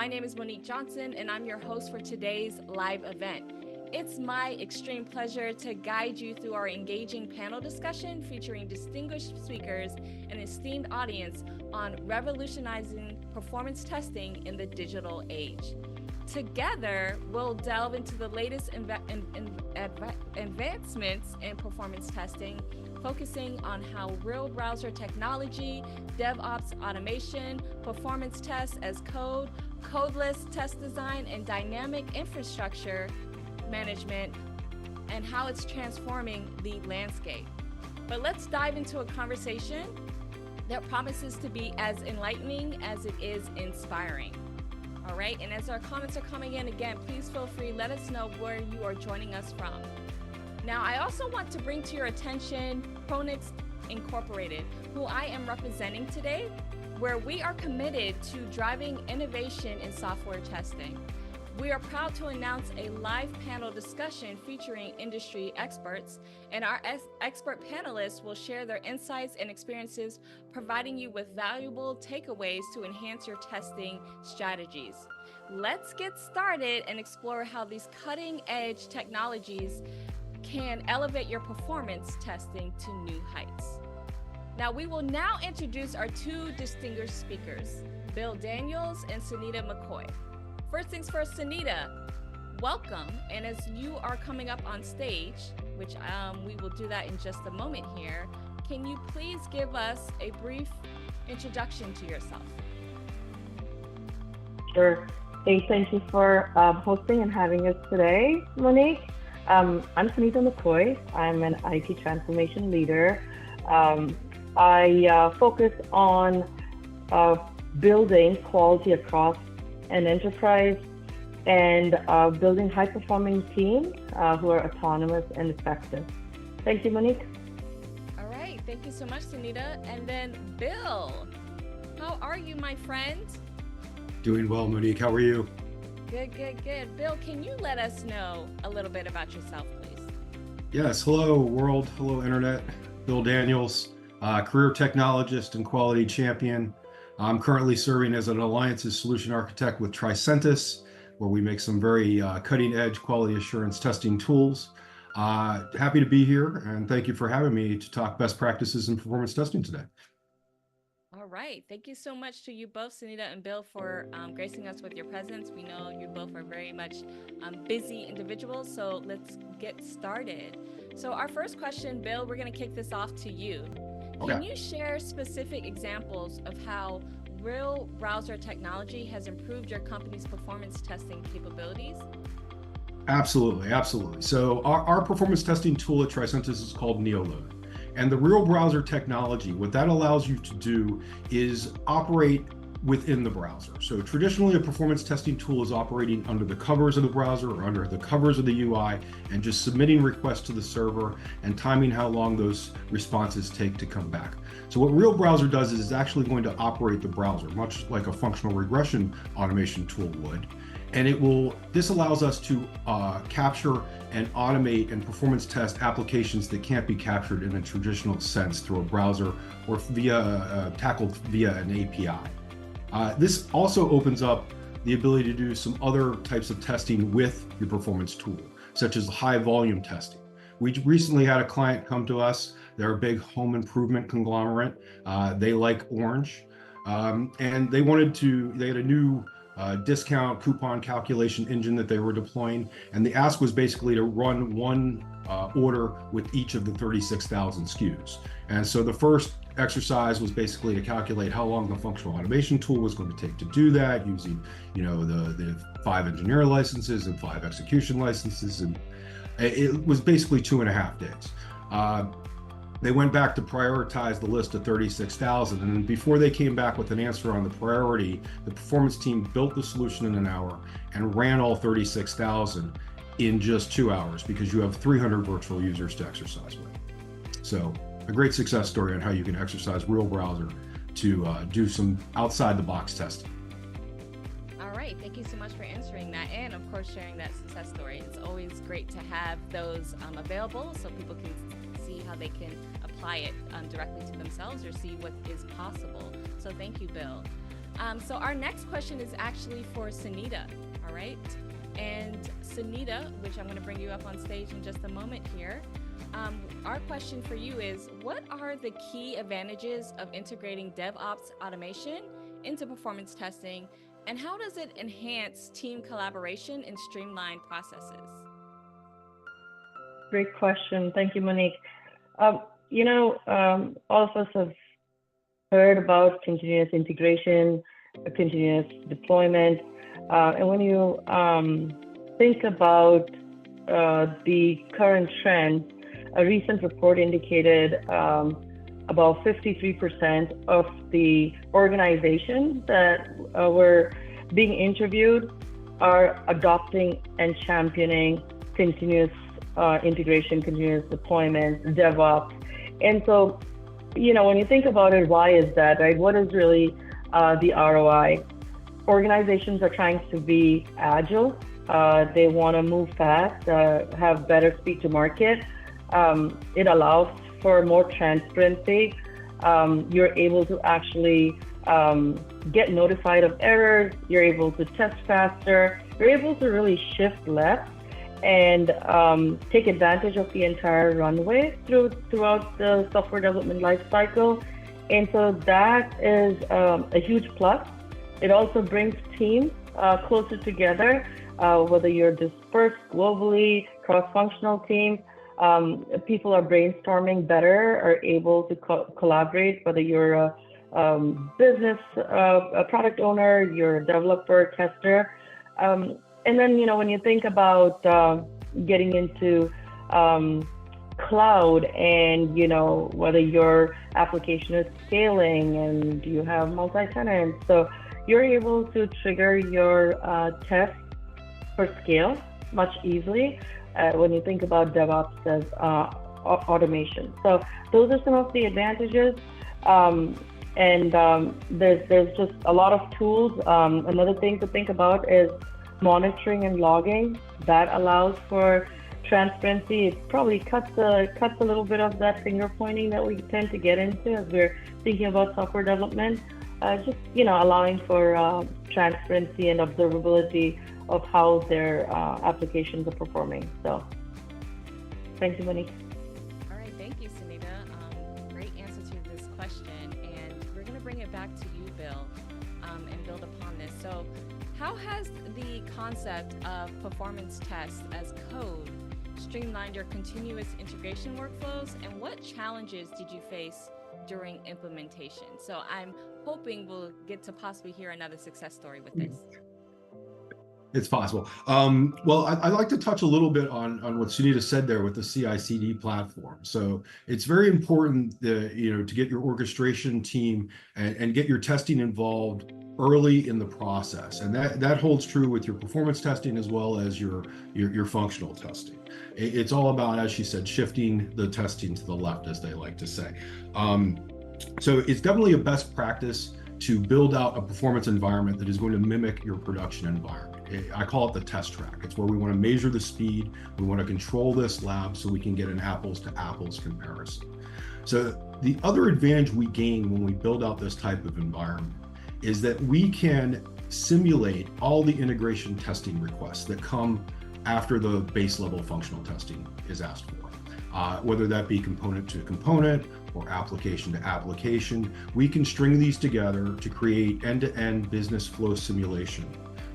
My name is Monique Johnson, and I'm your host for today's live event. It's my extreme pleasure to guide you through our engaging panel discussion featuring distinguished speakers and esteemed audience on revolutionizing performance testing in the digital age. Together, we'll delve into the latest advancements in performance testing, focusing on how real browser technology, DevOps automation, performance tests as code, codeless test design, and dynamic infrastructure management, and how it's transforming the landscape. But let's dive into a conversation that promises to be as enlightening as it is inspiring. All right, and as our comments are coming in, again, please feel free, let us know where you are joining us from. Now, I also want to bring to your attention Pronix Incorporated, who I am representing today, where we are committed to driving innovation in software testing. We are proud to announce a live panel discussion featuring industry experts, and our expert panelists will share their insights and experiences, providing you with valuable takeaways to enhance your testing strategies. Let's get started and explore how these cutting-edge technologies can elevate your performance testing to new heights. Now, we will now introduce our two distinguished speakers, Bill Daniels and Sunita McCoy. First things first, Sunita, welcome. And as you are coming up on stage, which we will do that in just a moment here, can you please give us a brief introduction to yourself? Sure. Hey, thank you for hosting and having us today, Monique. I'm Sunita McCoy. I'm an IT transformation leader. I focus on building quality across an enterprise and building high-performing teams who are autonomous and effective. Thank you, Monique. All right, thank you so much, Sunita. And then Bill, how are you, my friend? Doing well, Monique. How are you? Good, good, good. Bill, can you let us know a little bit about yourself, please? Yes, hello world, hello internet. Bill Daniels, career technologist and quality champion. I'm currently serving as an alliances solution architect with Tricentis, where we make some very cutting edge quality assurance testing tools. Happy to be here, and thank you for having me to talk best practices in performance testing today. All right. Thank you so much to you both, Sunita and Bill, for gracing us with your presence. We know you both are very much busy individuals, so let's get started. So our first question, Bill, we're going to kick this off to you. Can you share specific examples of how real browser technology has improved your company's performance testing capabilities? Absolutely, absolutely. So our performance testing tool at Tricentis is called NeoLoad. And the real browser technology, what that allows you to do is operate within the browser. So traditionally, a performance testing tool is operating under the covers of the browser or under the covers of the UI and just submitting requests to the server and timing how long those responses take to come back. So what Real Browser does is it's actually going to operate the browser, much like a functional regression automation tool would. And this allows us to capture and automate and performance test applications that can't be captured in a traditional sense through a browser or tackled via an API. This also opens up the ability to do some other types of testing with your performance tool, such as high volume testing. We recently had a client come to us. They're a big home improvement conglomerate. They like Orange, and they had a new discount coupon calculation engine that they were deploying. And the ask was basically to run one order with each of the 36,000 SKUs. And so the first exercise was basically to calculate how long the functional automation tool was going to take to do that using, the 5 engineer licenses and 5 execution licenses. And it was basically 2.5 days. They went back to prioritize the list of 36,000. And before they came back with an answer on the priority, the performance team built the solution in an hour and ran all 36,000 in just 2 hours because you have 300 virtual users to exercise with. So a great success story on how you can exercise Real Browser to do some outside the box testing. All right, thank you so much for answering that and of course sharing that success story. It's always great to have those available so people can see how they can apply it directly to themselves or see what is possible. So thank you, Bill. So our next question is actually for Sunita, all right? And Sunita, which I'm going to bring you up on stage in just a moment here, our question for you is, what are the key advantages of integrating DevOps automation into performance testing, and how does it enhance team collaboration and streamline processes? Great question. Thank you, Monique. All of us have heard about continuous integration, continuous deployment. And when you think about the current trend, a recent report indicated about 53% of the organizations that were being interviewed are adopting and championing continuous integration, continuous deployment, DevOps. And so, when you think about it, why is that, right? What is really the ROI? Organizations are trying to be agile. They want to move fast, have better speed to market. It allows for more transparency. You're able to actually get notified of errors. You're able to test faster. You're able to really shift left and take advantage of the entire runway throughout the software development lifecycle. And so that is a huge plus. It also brings teams closer together, whether you're dispersed globally, cross-functional teams. People are brainstorming better, are able to collaborate, whether you're a business, a product owner, you're a developer, tester. And then, when you think about getting into cloud and, whether your application is scaling and you have multi-tenant, so you're able to trigger your tests for scale much easily when you think about DevOps as automation. So those are some of the advantages. And there's just a lot of tools. Another thing to think about is monitoring and logging. That allows for transparency. It probably cuts a little bit of that finger pointing that we tend to get into as we're thinking about software development. Just allowing for transparency and observability of how their applications are performing. So, thank you, Monique. All right, thank you, Sunita. Great answer to this question, and we're going to bring it back to you, Bill, and build upon this. So, how has the concept of performance tests as code streamlined your continuous integration workflows, and what challenges did you face during implementation? So I'm hoping we'll get to possibly hear another success story with this. It's possible. Well, I'd like to touch a little bit on what Sunita said there with the CI/CD platform. So it's very important to get your orchestration team and get your testing involved early in the process, and that holds true with your performance testing as well as your functional testing. It's all about, as she said, shifting the testing to the left, as they like to say. So it's definitely a best practice to build out a performance environment that is going to mimic your production environment. I call it the test track. It's where we want to measure the speed. We want to control this lab so we can get an apples to apples comparison. So the other advantage we gain when we build out this type of environment is that we can simulate all the integration testing requests that come after the base level functional testing is asked for. Whether that be component to component or application to application, we can string these together to create end-to-end business flow simulation,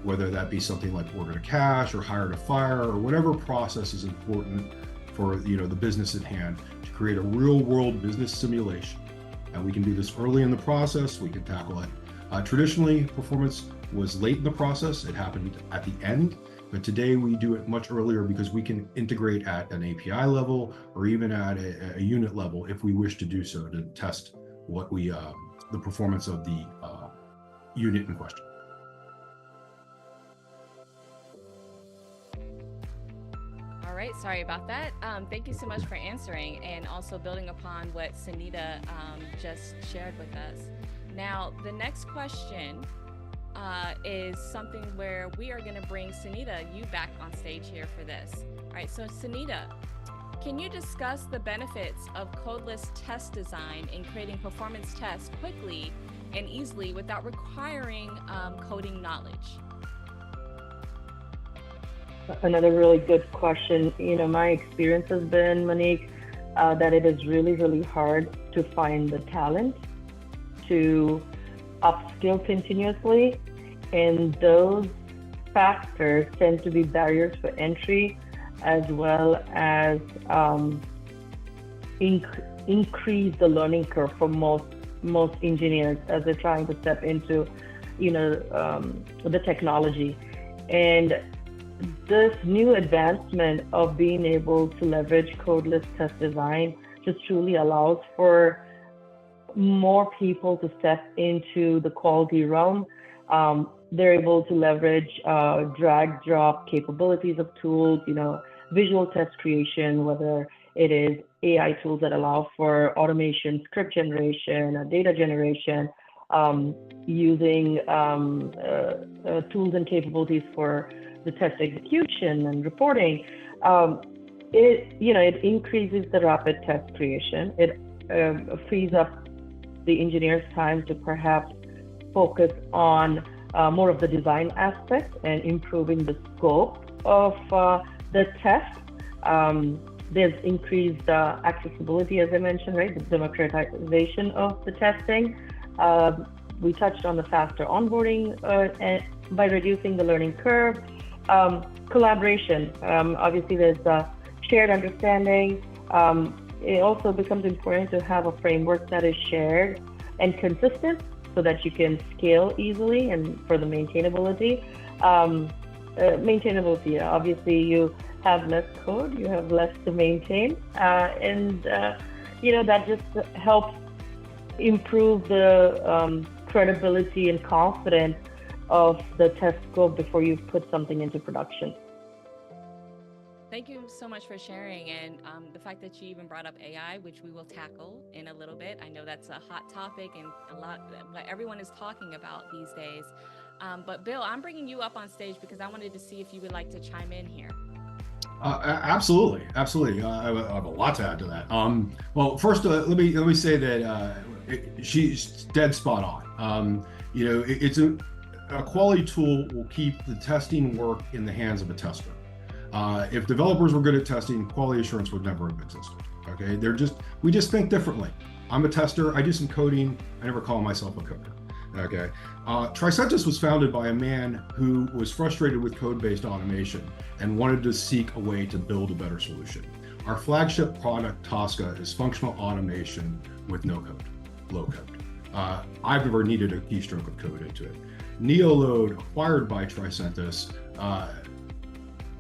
whether that be something like order to cash or hire to fire or whatever process is important for the business at hand, to create a real-world business simulation. And we can do this early in the process. We can tackle it. Traditionally, performance was late in the process. It happened at the end. But today we do it much earlier because we can integrate at an API level or even at a unit level if we wish to do so, to test what the performance of the unit in question. All right, sorry about that. Thank you so much for answering, and also building upon what Sunita just shared with us. Now, the next question is something where we are going to bring Sunita, you back on stage here for this. All right, so Sunita, can you discuss the benefits of Codeless Test Design in creating performance tests quickly and easily without requiring coding knowledge? Another really good question. My experience has been, Monique, that it is really, really hard to find the talent to upskill continuously. And those factors tend to be barriers for entry, as well as increase the learning curve for most engineers as they're trying to step into, the technology. And this new advancement of being able to leverage codeless test design just truly allows for more people to step into the quality realm. They're able to leverage drag drop capabilities of tools, visual test creation, whether it is AI tools that allow for automation, script generation, data generation, using tools and capabilities for the test execution and reporting. It increases the rapid test creation. It frees up the engineer's time to perhaps focus on more of the design aspect and improving the scope of the test. There's increased accessibility, as I mentioned, right? The democratization of the testing. We touched on the faster onboarding and by reducing the learning curve. Collaboration. Obviously, there's shared understanding. It also becomes important to have a framework that is shared and consistent so that you can scale easily and for the maintainability. Maintainability, obviously, you have less code, you have less to maintain, and that just helps improve the credibility and confidence of the test scope before you put something into production. Thank you so much for sharing, and the fact that you even brought up AI, which we will tackle in a little bit. I know that's a hot topic and a lot what everyone is talking about these days. But Bill, I'm bringing you up on stage because I wanted to see if you would like to chime in here. Absolutely. I have a lot to add to that. Well, first, let me say that she's dead spot on. It's a quality tool will keep the testing work in the hands of a tester. If developers were good at testing, quality assurance would never have existed. Okay, we just think differently. I'm a tester. I do some coding. I never call myself a coder. Okay, Tricentis was founded by a man who was frustrated with code-based automation and wanted to seek a way to build a better solution. Our flagship product, Tosca, is functional automation with no code, low code. I've never needed a keystroke of code into it. NeoLoad, acquired by Tricentis,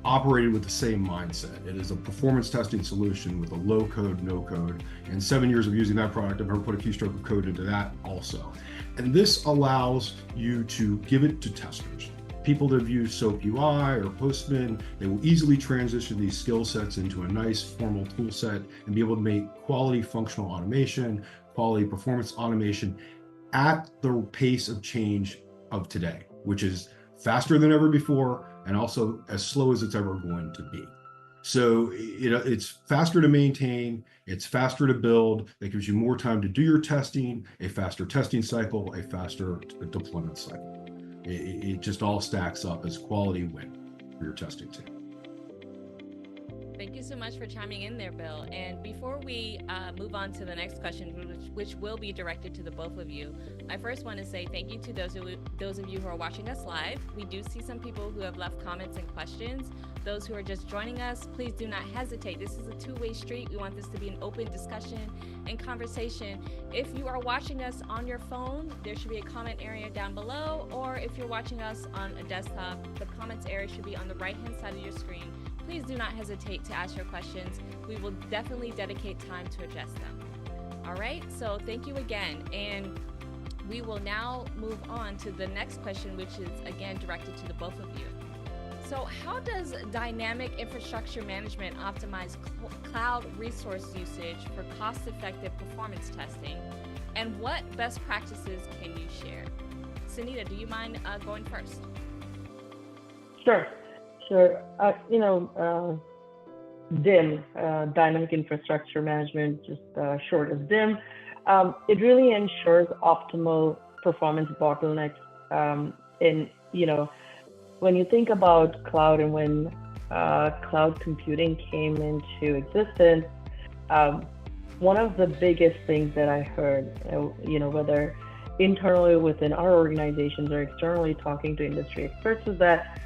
operated with the same mindset. It is a performance testing solution with a low code, no code. In 7 years of using that product, I've never put a keystroke of code into that also. And this allows you to give it to testers. People that have used SOAP UI or Postman, they will easily transition these skill sets into a nice formal tool set and be able to make quality functional automation, quality performance automation at the pace of change of today, which is faster than ever before and also as slow as it's ever going to be. So it's faster to maintain, it's faster to build, that gives you more time to do your testing, a faster testing cycle, a faster deployment cycle. It just all stacks up as quality win for your testing team. Thank you so much for chiming in there, Bill. And before we move on to the next question, which will be directed to the both of you, I first want to say thank you to those of you who are watching us live. We do see some people who have left comments and questions. Those who are just joining us, please do not hesitate. This is a two-way street. We want this to be an open discussion and conversation. If you are watching us on your phone, there should be a comment area down below, or if you're watching us on a desktop, the comments area should be on the right-hand side of your screen. Please do not hesitate to ask your questions. We will definitely dedicate time to address them. All right, so thank you again. And we will now move on to the next question, which is again directed to the both of you. So how does dynamic infrastructure management optimize cloud resource usage for cost-effective performance testing? And what best practices can you share? Sunita, do you mind going first? Sure. DIM, Dynamic Infrastructure Management, just short as DIM, it really ensures optimal performance bottlenecks. In when you think about cloud and when cloud computing came into existence, one of the biggest things that I heard, whether internally within our organizations or externally talking to industry experts, is that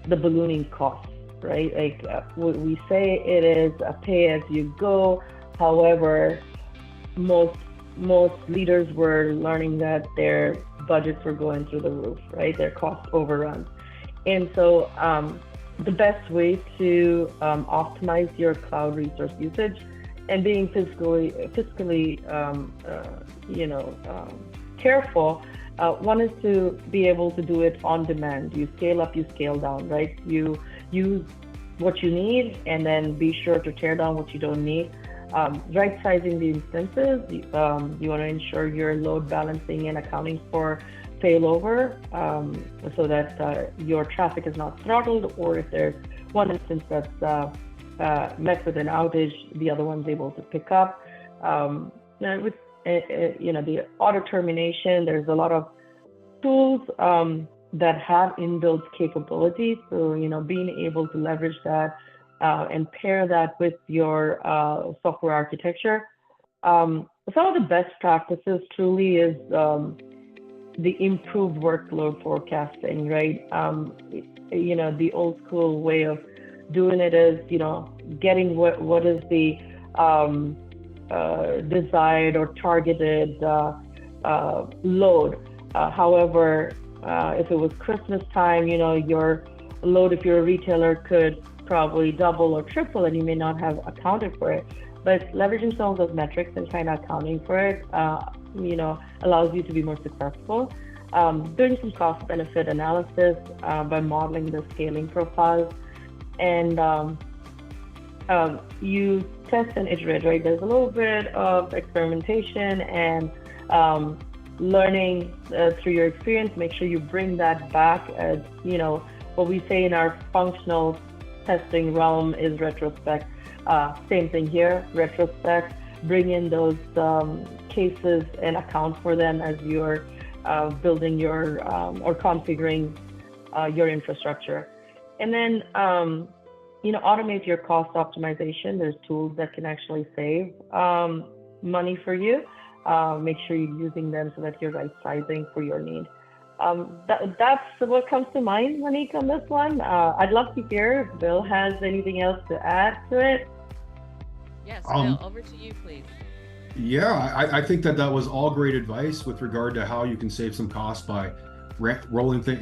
the ballooning costs, right? Like we say it is a pay as you go. However, most leaders were learning that their budgets were going through the roof, right? Their cost overruns. And so the best way to optimize your cloud resource usage and being fiscally careful, one is to be able to do it on demand. You scale up, you scale down, right? You use what you need and then be sure to tear down what you don't need. Right sizing the instances, you want to ensure you're load balancing and accounting for failover so that your traffic is not throttled, or if there's one instance that's met with an outage, the other one's able to pick up. With the auto termination, there's a lot of tools that have inbuilt capabilities. So being able to leverage that and pair that with your software architecture. Some of the best practices truly is the improved workload forecasting, right? The old school way of doing it is, getting what is the desired or targeted load. However, if it was Christmas time, your load, if you're a retailer, could probably double or triple, and you may not have accounted for it. But leveraging some of those metrics and kind of accounting for it, allows you to be more successful. Doing some cost benefit analysis by modeling the scaling profiles, and you test and iterate, right? There's a little bit of experimentation and learning through your experience. Make sure you bring that back as, what we say in our functional testing realm is retrospect. Same thing here, retrospect. Bring in those cases and account for them as you're building your or configuring your infrastructure. And then, automate your cost optimization. There's tools that can actually save money for you. Make sure you're using them so that you're right sizing for your need. That's what comes to mind, Monique, on this one. I'd love to hear if Bill has anything else to add to it. Yes, Bill, over to you, please. Yeah, I think that was all great advice with regard to how you can save some costs by rolling things,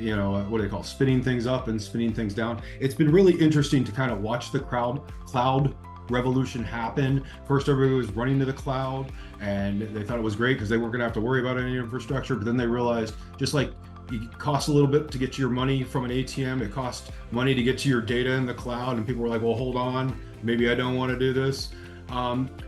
what do they call, spinning things up and spinning things down. It's been really interesting to kind of watch the cloud revolution happen. First, everybody was running to the cloud and they thought it was great because they weren't going to have to worry about any infrastructure. But then they realized, just like it costs a little bit to get your money from an ATM, it costs money to get to your data in the cloud. And people were like, well, hold on, maybe I don't want to do this.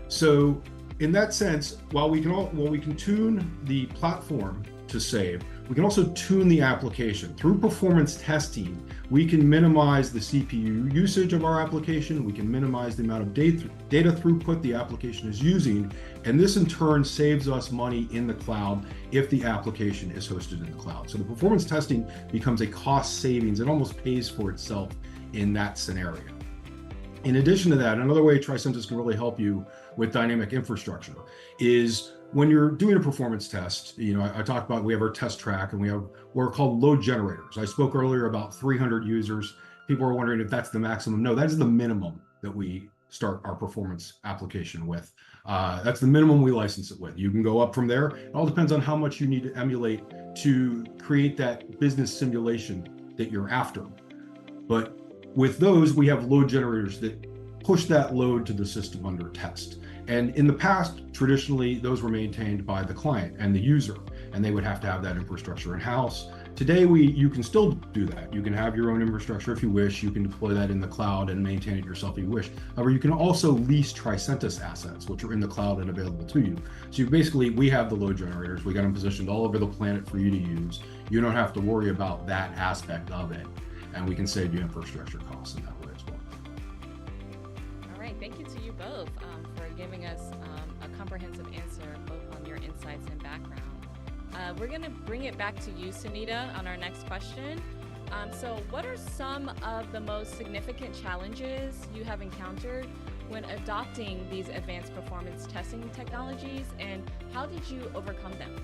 So in that sense, while we can tune the platform to save, we can also tune the application. Through performance testing, we can minimize the CPU usage of our application. We can minimize the amount of data throughput the application is using. And this in turn saves us money in the cloud if the application is hosted in the cloud. So the performance testing becomes a cost savings. It almost pays for itself in that scenario. In addition to that, another way Tricentis can really help you with dynamic infrastructure is when you're doing a performance test. I talked about, we have our test track and we have what are called load generators. I spoke earlier about 300 users. People are wondering if that's the maximum. No, that is the minimum that we start our performance application with. That's the minimum we license it with. You can go up from there. It all depends on how much you need to emulate to create that business simulation that you're after. But with those, we have load generators that push that load to the system under test. And in the past, traditionally, those were maintained by the client and the user, and they would have to have that infrastructure in-house. Today, you can still do that. You can have your own infrastructure if you wish. You can deploy that in the cloud and maintain it yourself if you wish. However, you can also lease Tricentis assets, which are in the cloud and available to you. So we have the load generators. We got them positioned all over the planet for you to use. You don't have to worry about that aspect of it, and we can save you infrastructure costs in that way as well. All right, thank you to you both for giving us a comprehensive answer both on your insights and background. We're going to bring it back to you, Sunita, on our next question. So what are some of the most significant challenges you have encountered when adopting these advanced performance testing technologies, and how did you overcome them?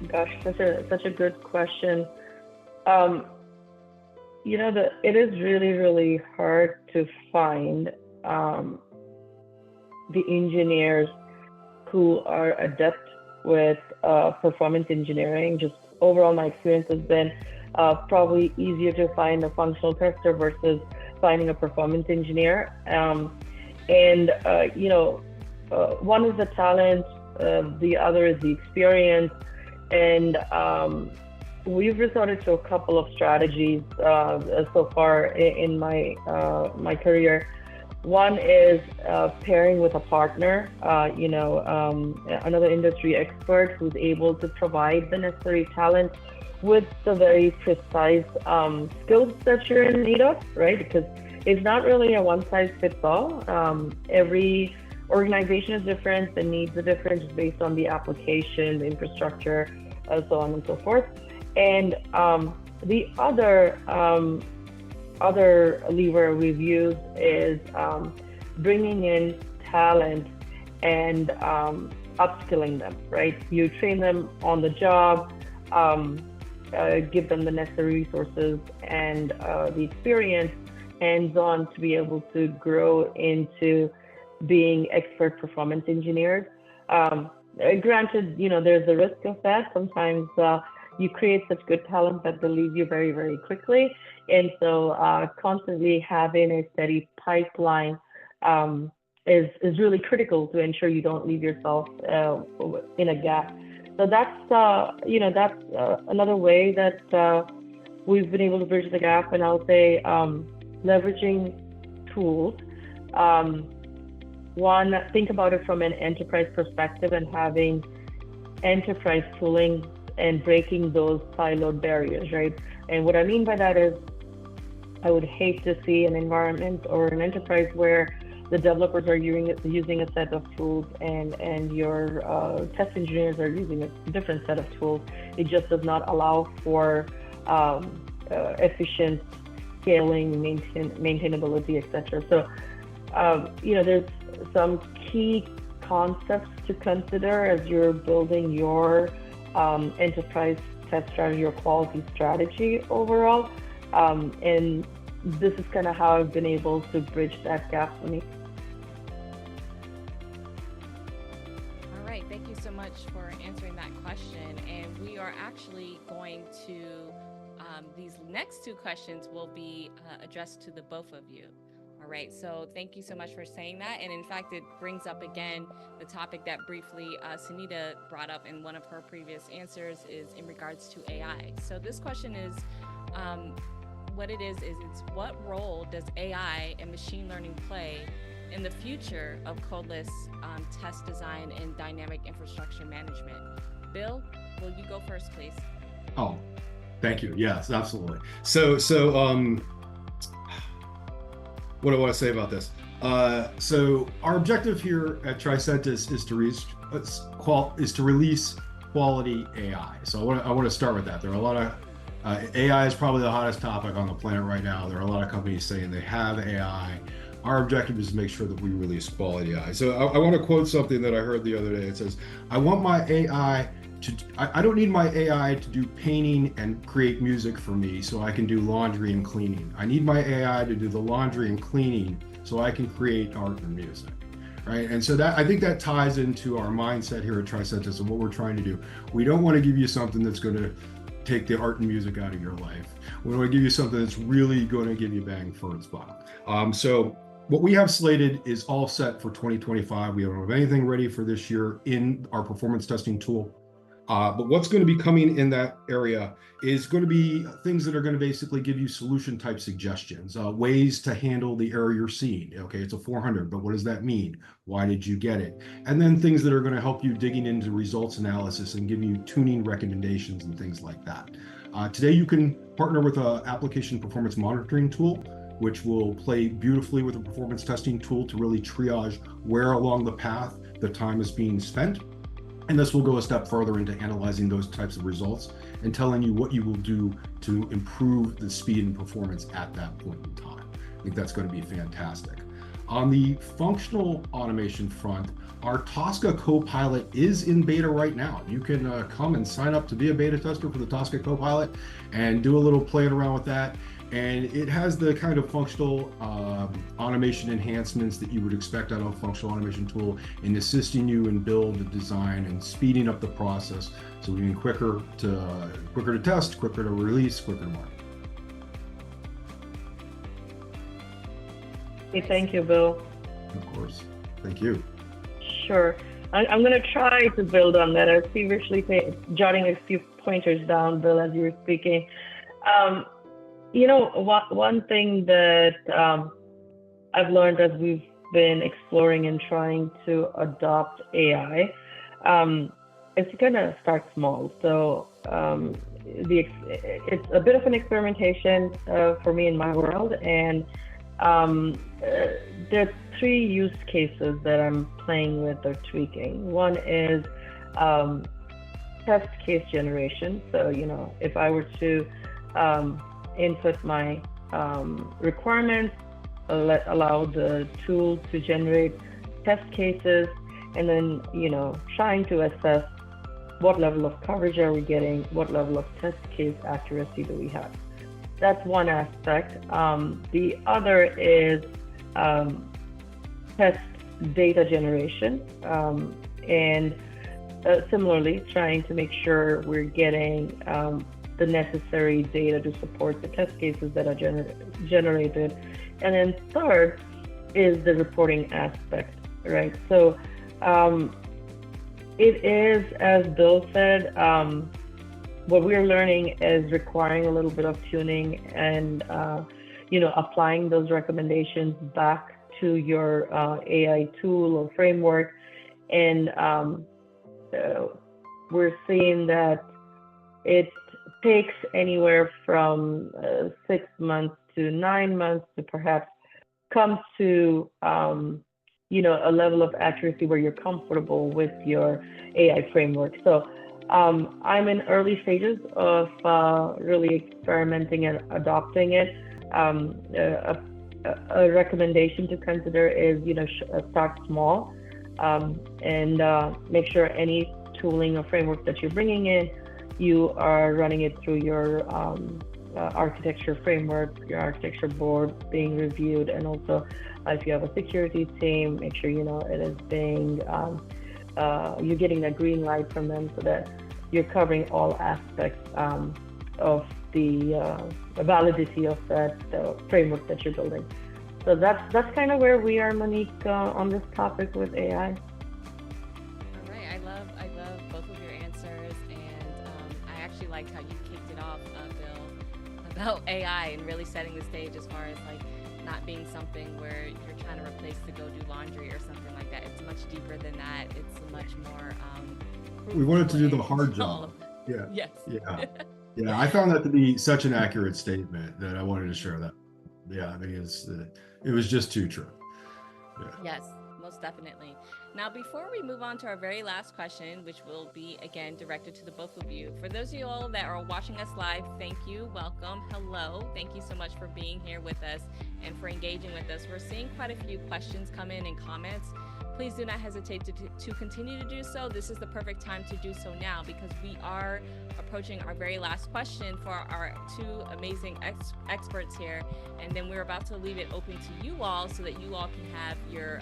Gosh, such a good question. It is really hard to find the engineers who are adept with performance engineering. Just overall, my experience has been probably easier to find a functional tester versus finding a performance engineer. One is the talent, the other is the experience. And we've resorted to a couple of strategies so far in my career. One is pairing with a partner, another industry expert who's able to provide the necessary talent with the very precise skills that you're in need of, right? Because it's not really a one-size-fits-all. Every organization is different, the needs are different based on the application, the infrastructure, so on and so forth. And the other lever we've used is bringing in talent and upskilling them, right? You train them on the job, give them the necessary resources and the experience hands-on to be able to grow into being expert performance engineers. Granted, there's a risk of that. Sometimes you create such good talent that they leave you very quickly. And so constantly having a steady pipeline is really critical to ensure you don't leave yourself in a gap. So that's another way that we've been able to bridge the gap. And I'll say leveraging tools. One, think about it from an enterprise perspective and having enterprise tooling and breaking those siloed barriers, right? And what I mean by that is I would hate to see an environment or an enterprise where the developers are using a set of tools and your test engineers are using a different set of tools. It just does not allow for efficient scaling, maintainability, etc. So, there's some key concepts to consider as you're building your enterprise test strategy or quality strategy overall. And this is kind of how I've been able to bridge that gap for me. All right, thank you so much for answering that question. And we are actually going to, these next two questions will be addressed to the both of you. All right, so thank you so much for saying that. And in fact, it brings up again the topic that briefly Sunita brought up in one of her previous answers is in regards to AI. So this question is, what it is it's what role does AI and machine learning play in the future of codeless test design and dynamic infrastructure management? Bill, will you go first, please? Oh, thank you. Yes, absolutely. So what do I want to say about this? So our objective here at Tricentis is to release quality AI. So I want to start with that. There are a lot of AI is probably the hottest topic on the planet right now. There are a lot of companies saying they have AI. Our objective is to make sure that we release quality AI. So I want to quote something that I heard the other day. It says, I don't need my AI to do painting and create music for me so I can do laundry and cleaning. I need my AI to do the laundry and cleaning so I can create art and music, right? And so I think that ties into our mindset here at Tricentis and what we're trying to do. We don't want to give you something that's going to take the art and music out of your life. We want to give you something that's really going to give you bang for its buck. So what we have slated is all set for 2025. We don't have anything ready for this year in our performance testing tool. But what's going to be coming in that area is going to be things that are going to basically give you solution type suggestions, ways to handle the error you're seeing. Okay, it's a 400, but what does that mean? Why did you get it? And then things that are going to help you digging into results analysis and give you tuning recommendations and things like that. Today, you can partner with an application performance monitoring tool, which will play beautifully with a performance testing tool to really triage where along the path the time is being spent. And this will go a step further into analyzing those types of results and telling you what you will do to improve the speed and performance at that point in time. I think that's going to be fantastic. On the functional automation front, our Tosca Copilot is in beta right now. You can come and sign up to be a beta tester for the Tosca Copilot and do a little playing around with that. And it has the kind of functional automation enhancements that you would expect out of a functional automation tool in assisting you in build, design, and speeding up the process so we can quicker to test, quicker to release, quicker to market. Hey, thank you, Bill. Of course. Thank you. Sure. I'm going to try to build on that. I was feverishly jotting a few pointers down, Bill, as you were speaking. You know, one thing that I've learned as we've been exploring and trying to adopt AI is to kind of start small. So it's a bit of an experimentation for me in my world, and there are 3 use cases that I'm playing with or tweaking. One is test case generation. So, you know, if I were to input my requirements, allow the tool to generate test cases, and then, you know, trying to assess what level of coverage are we getting, what level of test case accuracy do we have. That's one aspect. The other is test data generation, and similarly trying to make sure we're getting the necessary data to support the test cases that are generated. And then third is the reporting aspect, right? So it is, as Bill said, what we're learning is requiring a little bit of tuning and, you know, applying those recommendations back to your AI tool or framework. And we're seeing that it takes anywhere from 6 months to 9 months to perhaps come to, you know, a level of accuracy where you're comfortable with your AI framework. So I'm in early stages of really experimenting and adopting it. A recommendation to consider is, you know, start small and make sure any tooling or framework that you're bringing in, you are running it through your architecture framework, your architecture board being reviewed, and also if you have a security team, make sure you know it is being, you're getting a green light from them so that you're covering all aspects of the validity of that framework that you're building. So that's kind of where we are, Monique, on this topic with AI. All right, I love both of your answers, and I actually liked how you kicked it off, Bill, about AI and really setting the stage as far as like not being something where you're trying to replace to go do laundry or something like that. It's much deeper than that. It's much more. We wanted to do the hard job. Yeah. Yes. Yeah. Yeah. I found that to be such an accurate statement that I wanted to share that. Yeah. I mean, it was just too true. Yeah. Yes, most definitely. Now, before we move on to our very last question, which will be again directed to the both of you, for those of you all that are watching us live, thank you, welcome, hello. Thank you so much for being here with us and for engaging with us. We're seeing quite a few questions come in and comments. Please do not hesitate to continue to do so. This is the perfect time to do so now, because we are approaching our very last question for our 2 amazing experts here. And then we're about to leave it open to you all so that you all can have your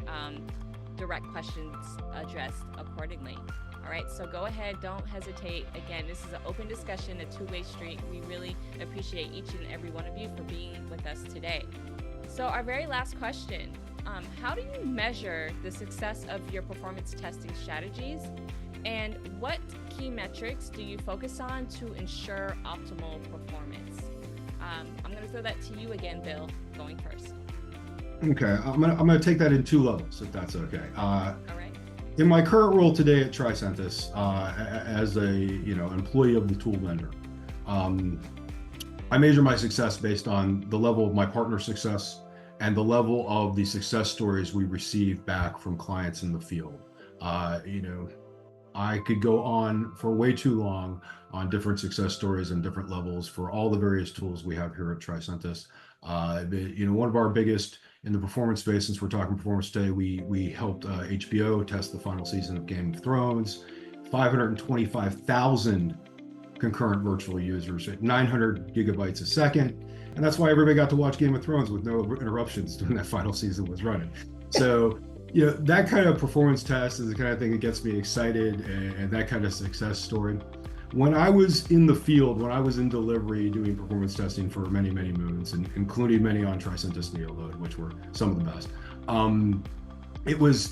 direct questions addressed accordingly. All right, so go ahead, don't hesitate. Again, this is an open discussion, a 2-way street. We really appreciate each and every one of you for being with us today. So our very last question, how do you measure the success of your performance testing strategies? And what key metrics do you focus on to ensure optimal performance? I'm going to throw that to you again, Bill, going first. Okay, I'm gonna take that in 2 levels, if that's okay. All right. In my current role today at Tricentis, as a employee of the tool vendor, I measure my success based on the level of my partner success and the level of the success stories we receive back from clients in the field. I could go on for way too long on different success stories and different levels for all the various tools we have here at Tricentis. One of our biggest in the performance space, since we're talking performance today, we helped HBO test the final season of Game of Thrones, 525,000 concurrent virtual users at 900 gigabytes a second. And that's why everybody got to watch Game of Thrones with no interruptions when that final season was running. So, that kind of performance test is the kind of thing that gets me excited, and that kind of success story. When I was in the field, when I was in delivery doing performance testing for many, many moons, and including many on Tricentis NeoLoad, which were some of the best, it was,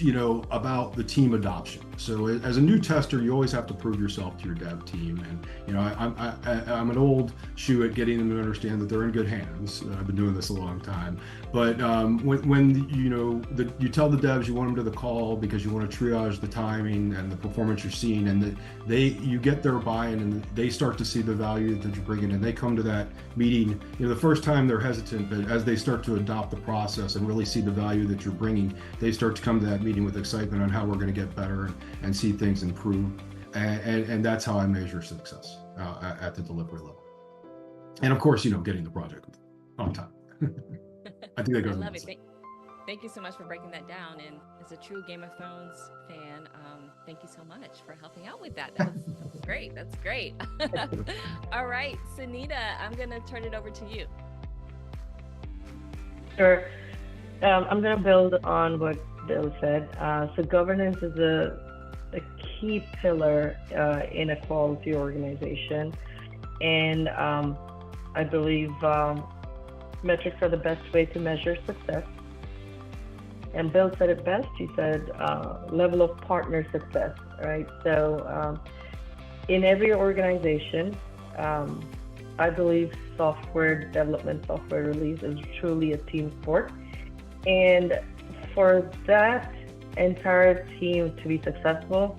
about the team adoption. So as a new tester, you always have to prove yourself to your dev team. And, I'm an old shoe at getting them to understand that they're in good hands. I've been doing this a long time. But when you tell the devs you want them to the call because you want to triage the timing and the performance you're seeing, and you get their buy-in and they start to see the value that you're bringing, and they come to that meeting, the first time they're hesitant, but as they start to adopt the process and really see the value that you're bringing, they start to come to that meeting with excitement on how we're going to get better and see things improve. And that's how I measure success at the delivery level. And of course, getting the project on time. I think that goes. I love it. Thank you so much for breaking that down. And as a true Game of Thrones fan, thank you so much for helping out with that. That's great. That's great. All right, Sunita, I'm going to turn it over to you. Sure. I'm going to build on what Bill said. So governance is a key pillar in a quality organization. And I believe metrics are the best way to measure success. And Bill said it best. He said level of partner success, right? So in every organization, I believe software development, software release is truly a team sport. And for that entire team to be successful,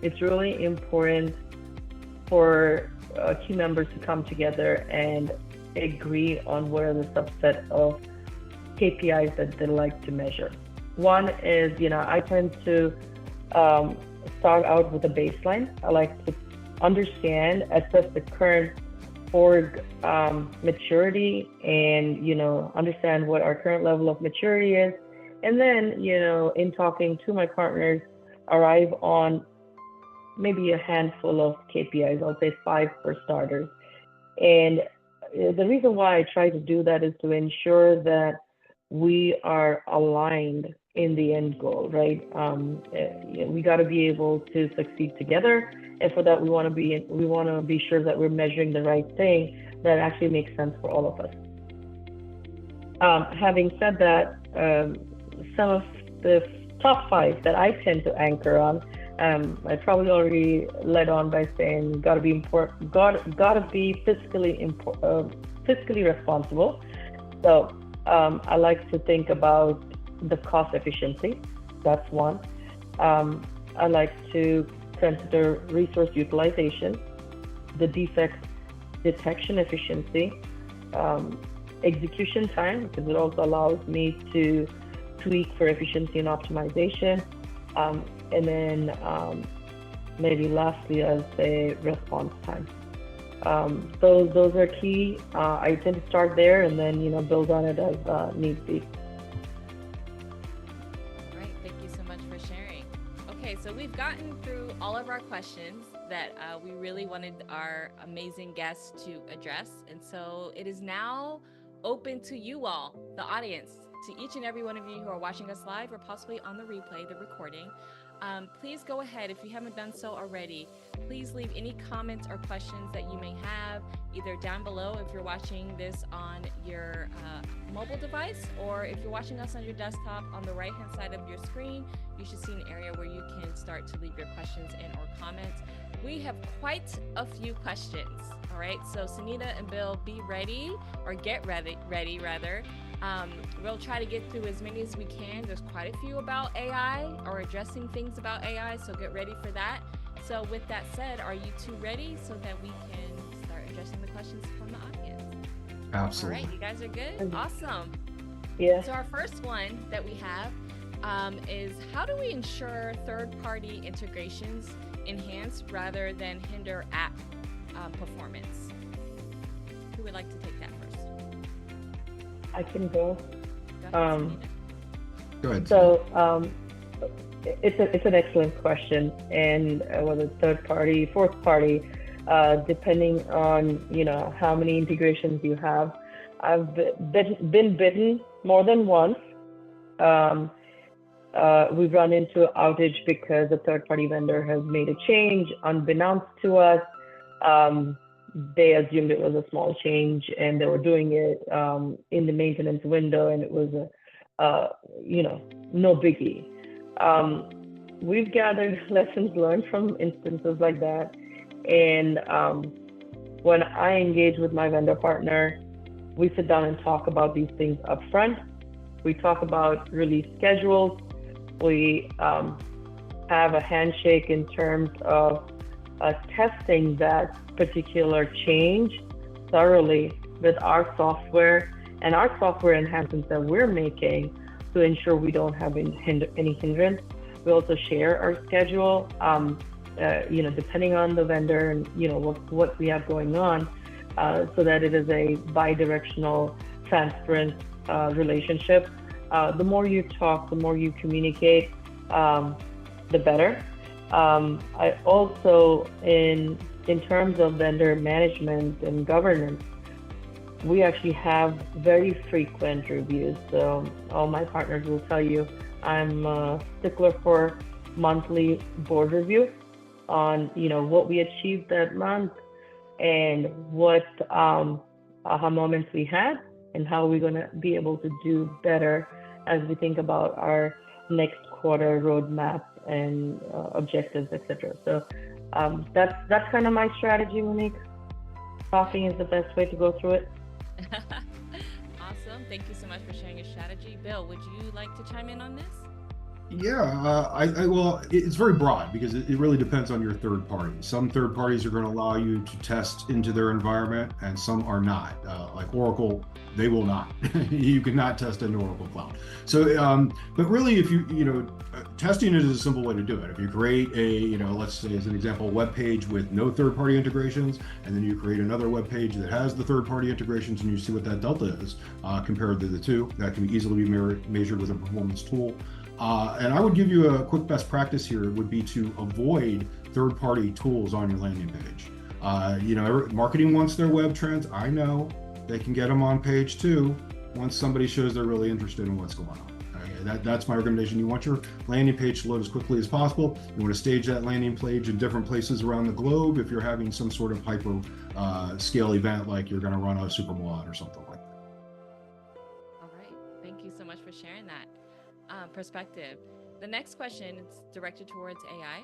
it's really important for team members to come together and agree on what are the subset of KPIs that they like to measure. One is, I tend to start out with a baseline. I like to understand, assess the current org maturity and, understand what our current level of maturity is. And then, in talking to my partners, arrive on maybe a handful of KPIs, I'll say 5 for starters. And the reason why I try to do that is to ensure that we are aligned in the end goal, right? We got to be able to succeed together, and for that we want to be sure that we're measuring the right thing that actually makes sense for all of us. Having said that, some of the top 5 that I tend to anchor on, I probably already led on by saying got to be fiscally responsible. So I like to think about the cost efficiency. That's one. I like to consider resource utilization, the defect detection efficiency, execution time, because it also allows me to tweak for efficiency and optimization. And then maybe lastly, I'll say response time. Those are key. I tend to start there and then, build on it as need be. All right, thank you so much for sharing. Okay, so we've gotten through all of our questions that we really wanted our amazing guests to address. And so it is now open to you all, the audience, to each and every one of you who are watching us live or possibly on the replay, the recording. Please go ahead, if you haven't done so already, please leave any comments or questions that you may have either down below if you're watching this on your mobile device, or if you're watching us on your desktop, on the right hand side of your screen, you should see an area where you can start to leave your questions and or comments. We have quite a few questions. All right, so Sunita and Bill, be ready, or get ready rather. We'll try to get through as many as we can. There's quite a few about AI or addressing things about AI, so get ready for that. So with that said, are you two ready so that we can start addressing the questions from the audience? Absolutely. All right, you guys are good? Awesome. Yeah. So our first one that we have is, how do we ensure third-party integrations enhance rather than hinder app performance? Who would like to take that first? I can go. Go ahead, Sunita. Go ahead. So it's an excellent question, and whether third party, fourth party, depending on how many integrations you have. I've been bitten more than once. We've run into outage because a third party vendor has made a change unbeknownst to us. They assumed it was a small change, and they were doing it in the maintenance window, and it was no biggie. We've gathered lessons learned from instances like that, and when I engage with my vendor partner, we sit down and talk about these things up front. We talk about release schedules. We have a handshake in terms of testing that particular change thoroughly with our software and our software enhancements that we're making to ensure we don't have any hindrance. We also share our schedule, depending on the vendor and what we have going on, so that it is a bi-directional, transparent relationship. The more you talk, the more you communicate, the better. I also, in terms of vendor management and governance, we actually have very frequent reviews. So all my partners will tell you I'm a stickler for monthly board review on what we achieved that month and what aha moments we had and how we're going to be able to do better as we think about our next quarter roadmap and objectives, etc. So that's kind of my strategy, Monique. Talking is the best way to go through it. Awesome. Thank you so much for sharing your strategy. Bill, would you like to chime in on this? Yeah, well, it's very broad because it really depends on your third party. Some third parties are going to allow you to test into their environment, and some are not. Like Oracle, they will not. You cannot test into Oracle Cloud. So, but really, if testing it is a simple way to do it. If you create a, let's say as an example, a web page with no third-party integrations, and then you create another web page that has the third-party integrations, and you see what that delta is compared to the two, that can easily be measured with a performance tool. And I would give you a quick best practice here would be to avoid third-party tools on your landing page. Marketing wants their web trends. I know they can get them on page 2 once somebody shows they're really interested in what's going on. Okay, that's my recommendation. You want your landing page to load as quickly as possible. You want to stage that landing page in different places around the globe if you're having some sort of hyper scale event, like you're going to run a Super Bowl ad or something like that. All right. Thank you so much for sharing that perspective. The next question is directed towards AI.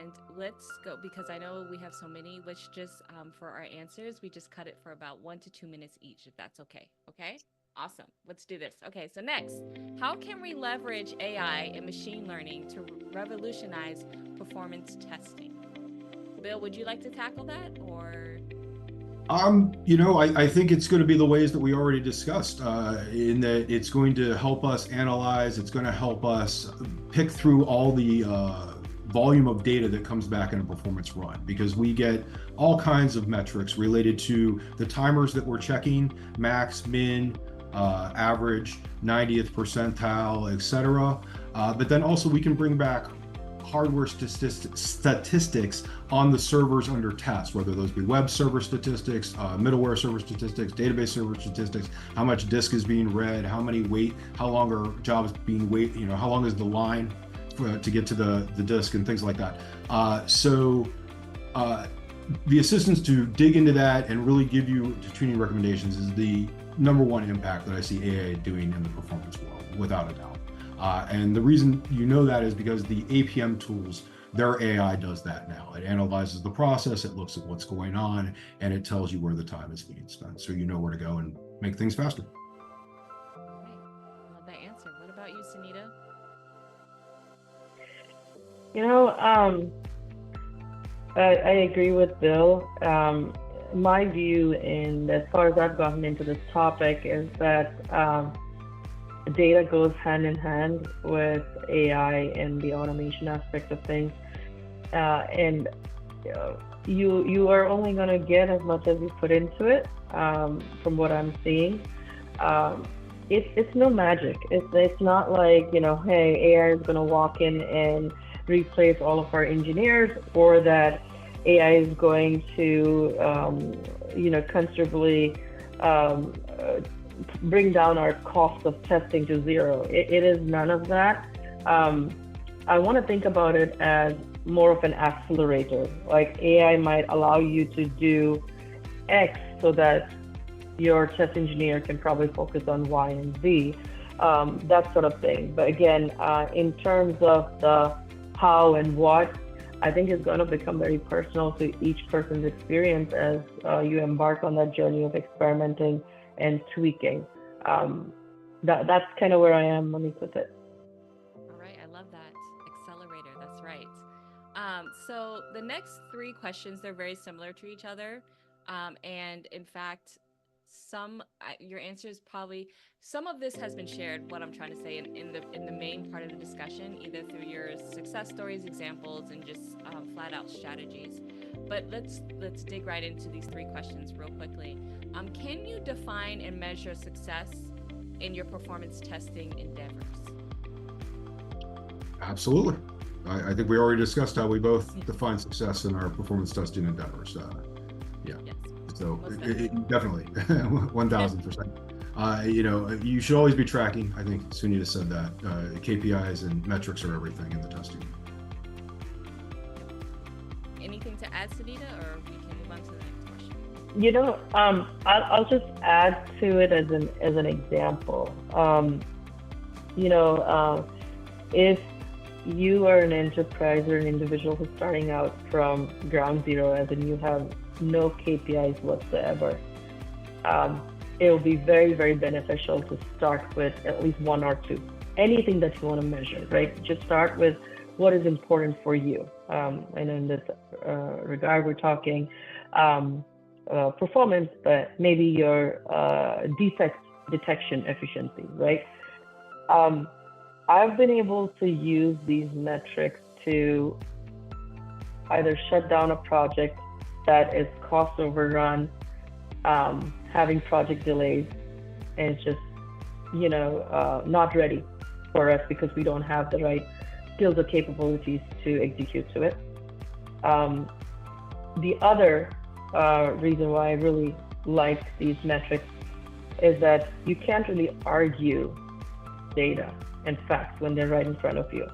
And let's go, because I know we have so many, let's just, for our answers, we just cut it for about 1 to 2 minutes each, if that's okay. Okay? Awesome. Let's do this. Okay, so next, how can we leverage AI and machine learning to revolutionize performance testing? Bill, would you like to tackle that, or? I think it's going to be the ways that we already discussed, in that it's going to help us analyze, it's going to help us pick through all the volume of data that comes back in a performance run, because we get all kinds of metrics related to the timers that we're checking, max, min, average, 90th percentile, etc. But then also we can bring back hardware statistics on the servers under test, whether those be web server statistics, middleware server statistics, database server statistics, how much disk is being read, how long are jobs being how long is the line to get to the disk and things like that. So the assistance to dig into that and really give you tuning recommendations is the number one impact that I see AI doing in the performance world, without a doubt. And the reason that is because the APM tools, their AI does that now. It analyzes the process, it looks at what's going on, and it tells you where the time is being spent, so you know where to go and make things faster. All right. Love that answer. What about you, Sunita? I agree with Bill. My view, and as far as I've gotten into this topic, is that data goes hand in hand with AI and the automation aspect of things. and you are only going to get as much as you put into it. From what I'm seeing, it's no magic. It's not like, hey, AI is going to walk in and replace all of our engineers, or that AI is going to considerably bring down our cost of testing to zero. It is none of that. I want to think about it as more of an accelerator. Like, AI might allow you to do X so that your test engineer can probably focus on Y and Z, that sort of thing. But again, in terms of the how and what, I think it's going to become very personal to each person's experience as you embark on that journey of experimenting and tweaking. That's kind of where I am, let me put it. All right, I love that. Accelerator, that's right. So the next three questions, they're very similar to each other. And in fact, your answers probably, some of this has been shared, what I'm trying to say in the main part of the discussion, either through your success stories, examples, and just flat out strategies. But let's dig right into these three questions real quickly. Can you define and measure success in your performance testing endeavors? Absolutely. I think we already discussed how we both define success in our performance testing endeavors. Yeah. Yes. So definitely 1000%. You should always be tracking. I think Sunita said that KPIs and metrics are everything in the testing. Anything to add, Sunita, or we can move on to the next question? I'll just add to it as an example. If you are an enterprise or an individual who's starting out from ground zero, as in you have no KPIs whatsoever, it will be very, very beneficial to start with at least one or two. Anything that you want to measure, right? Just start with what is important for you. And in this regard, we're talking performance, but maybe your defect detection efficiency, right? I've been able to use these metrics to either shut down a project that is cost overrun, having project delays, and it's just, not ready for us because we don't have the right skills or capabilities to execute to it. The other reason why I really like these metrics is that you can't really argue data and facts when they're right in front of you.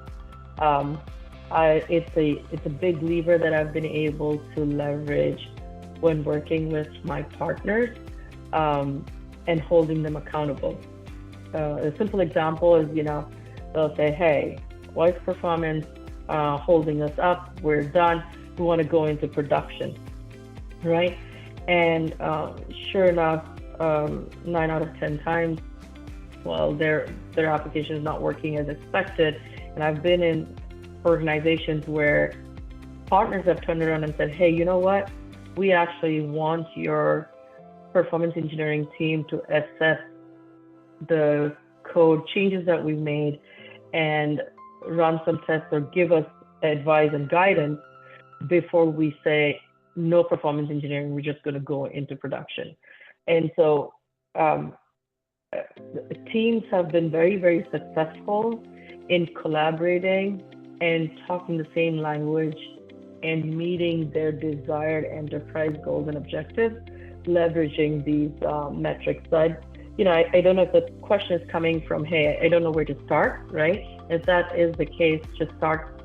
It's a big lever that I've been able to leverage when working with my partners and holding them accountable. A simple example is, they'll say, hey, why is performance holding us up? We're done. We want to go into production, right? And sure enough, 9 out of 10 times, well, their application is not working as expected. And I've been in organizations where partners have turned around and said, hey, you know what? We actually want your performance engineering team to assess the code changes that we've made and run some tests or give us advice and guidance before we say no performance engineering, we're just going to go into production. And so teams have been very, very successful in collaborating and talking the same language and meeting their desired enterprise goals and objectives, leveraging these metrics. But I don't know if the question is coming from, hey, I don't know where to start, right? If that is the case, just start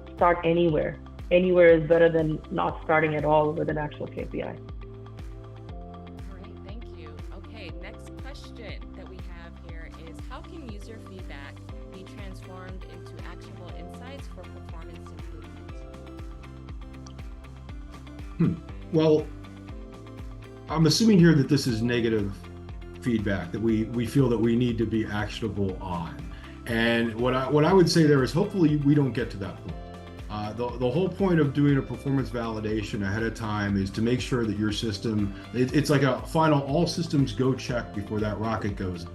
anywhere. Anywhere is better than not starting at all with an actual KPI. All right, thank you. Okay, next question that we have here is, how can user feedback be transformed into actionable insights for performance improvement? Well, I'm assuming here that this is negative feedback that we feel that we need to be actionable on. And what I would say there is, hopefully we don't get to that point. The whole point of doing a performance validation ahead of time is to make sure that your system, it's like a final all systems go check before that rocket goes.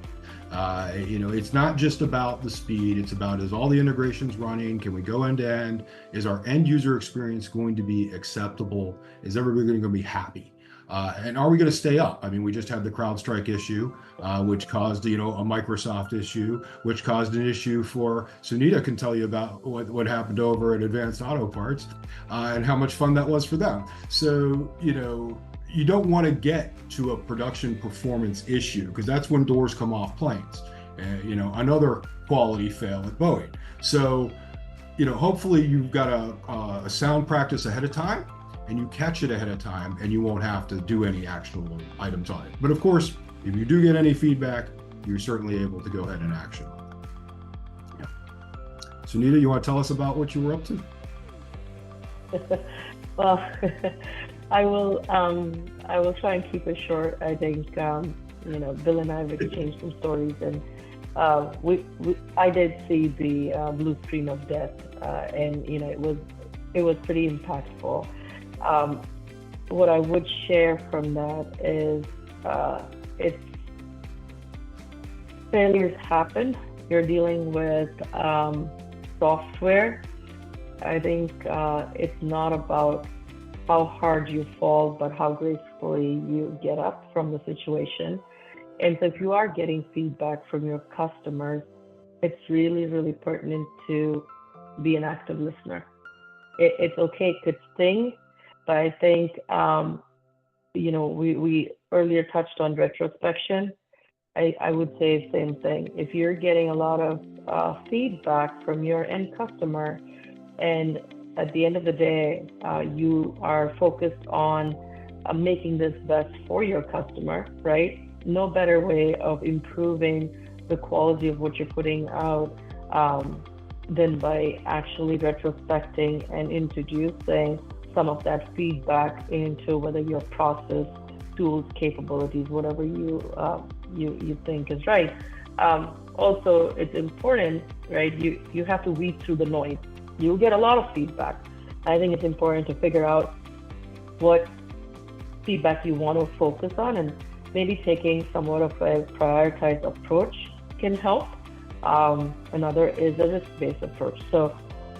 It's not just about the speed, it's about, is all the integrations running? Can we go end to end? Is our end user experience going to be acceptable? Is everybody going to be happy? And are we going to stay up? I mean, we just had the CrowdStrike issue, which caused, a Microsoft issue, which caused an issue for, Sunita can tell you about what happened over at Advanced Auto Parts, and how much fun that was for them. So, you don't want to get to a production performance issue, because that's when doors come off planes. Another quality fail at Boeing. So, hopefully you've got a sound practice ahead of time, and you catch it ahead of time, and you won't have to do any actionable items on it. But of course, if you do get any feedback, you're certainly able to go ahead and action on it. Yeah. Sunita, you want to tell us about what you were up to? Well, I will try and keep it short. I think Bill and I have exchanged some stories, and I did see the blue screen of death, and it was pretty impactful. What I would share from that is it's failures happen. You're dealing with software. I think it's not about how hard you fall, but how gracefully you get up from the situation. And so if you are getting feedback from your customers, it's really, really pertinent to be an active listener. It's okay, it could sting, but I think, we earlier touched on retrospection. I would say the same thing. If you're getting a lot of feedback from your end customer, and at the end of the day, you are focused on making this best for your customer, right? No better way of improving the quality of what you're putting out than by actually retrospecting and introducing some of that feedback into whether your process, tools, capabilities, whatever you think is right. Also, it's important, right? You have to weed through the noise. You'll get a lot of feedback. I think it's important to figure out what feedback you want to focus on, and maybe taking somewhat of a prioritized approach can help. Another is a risk-based approach. So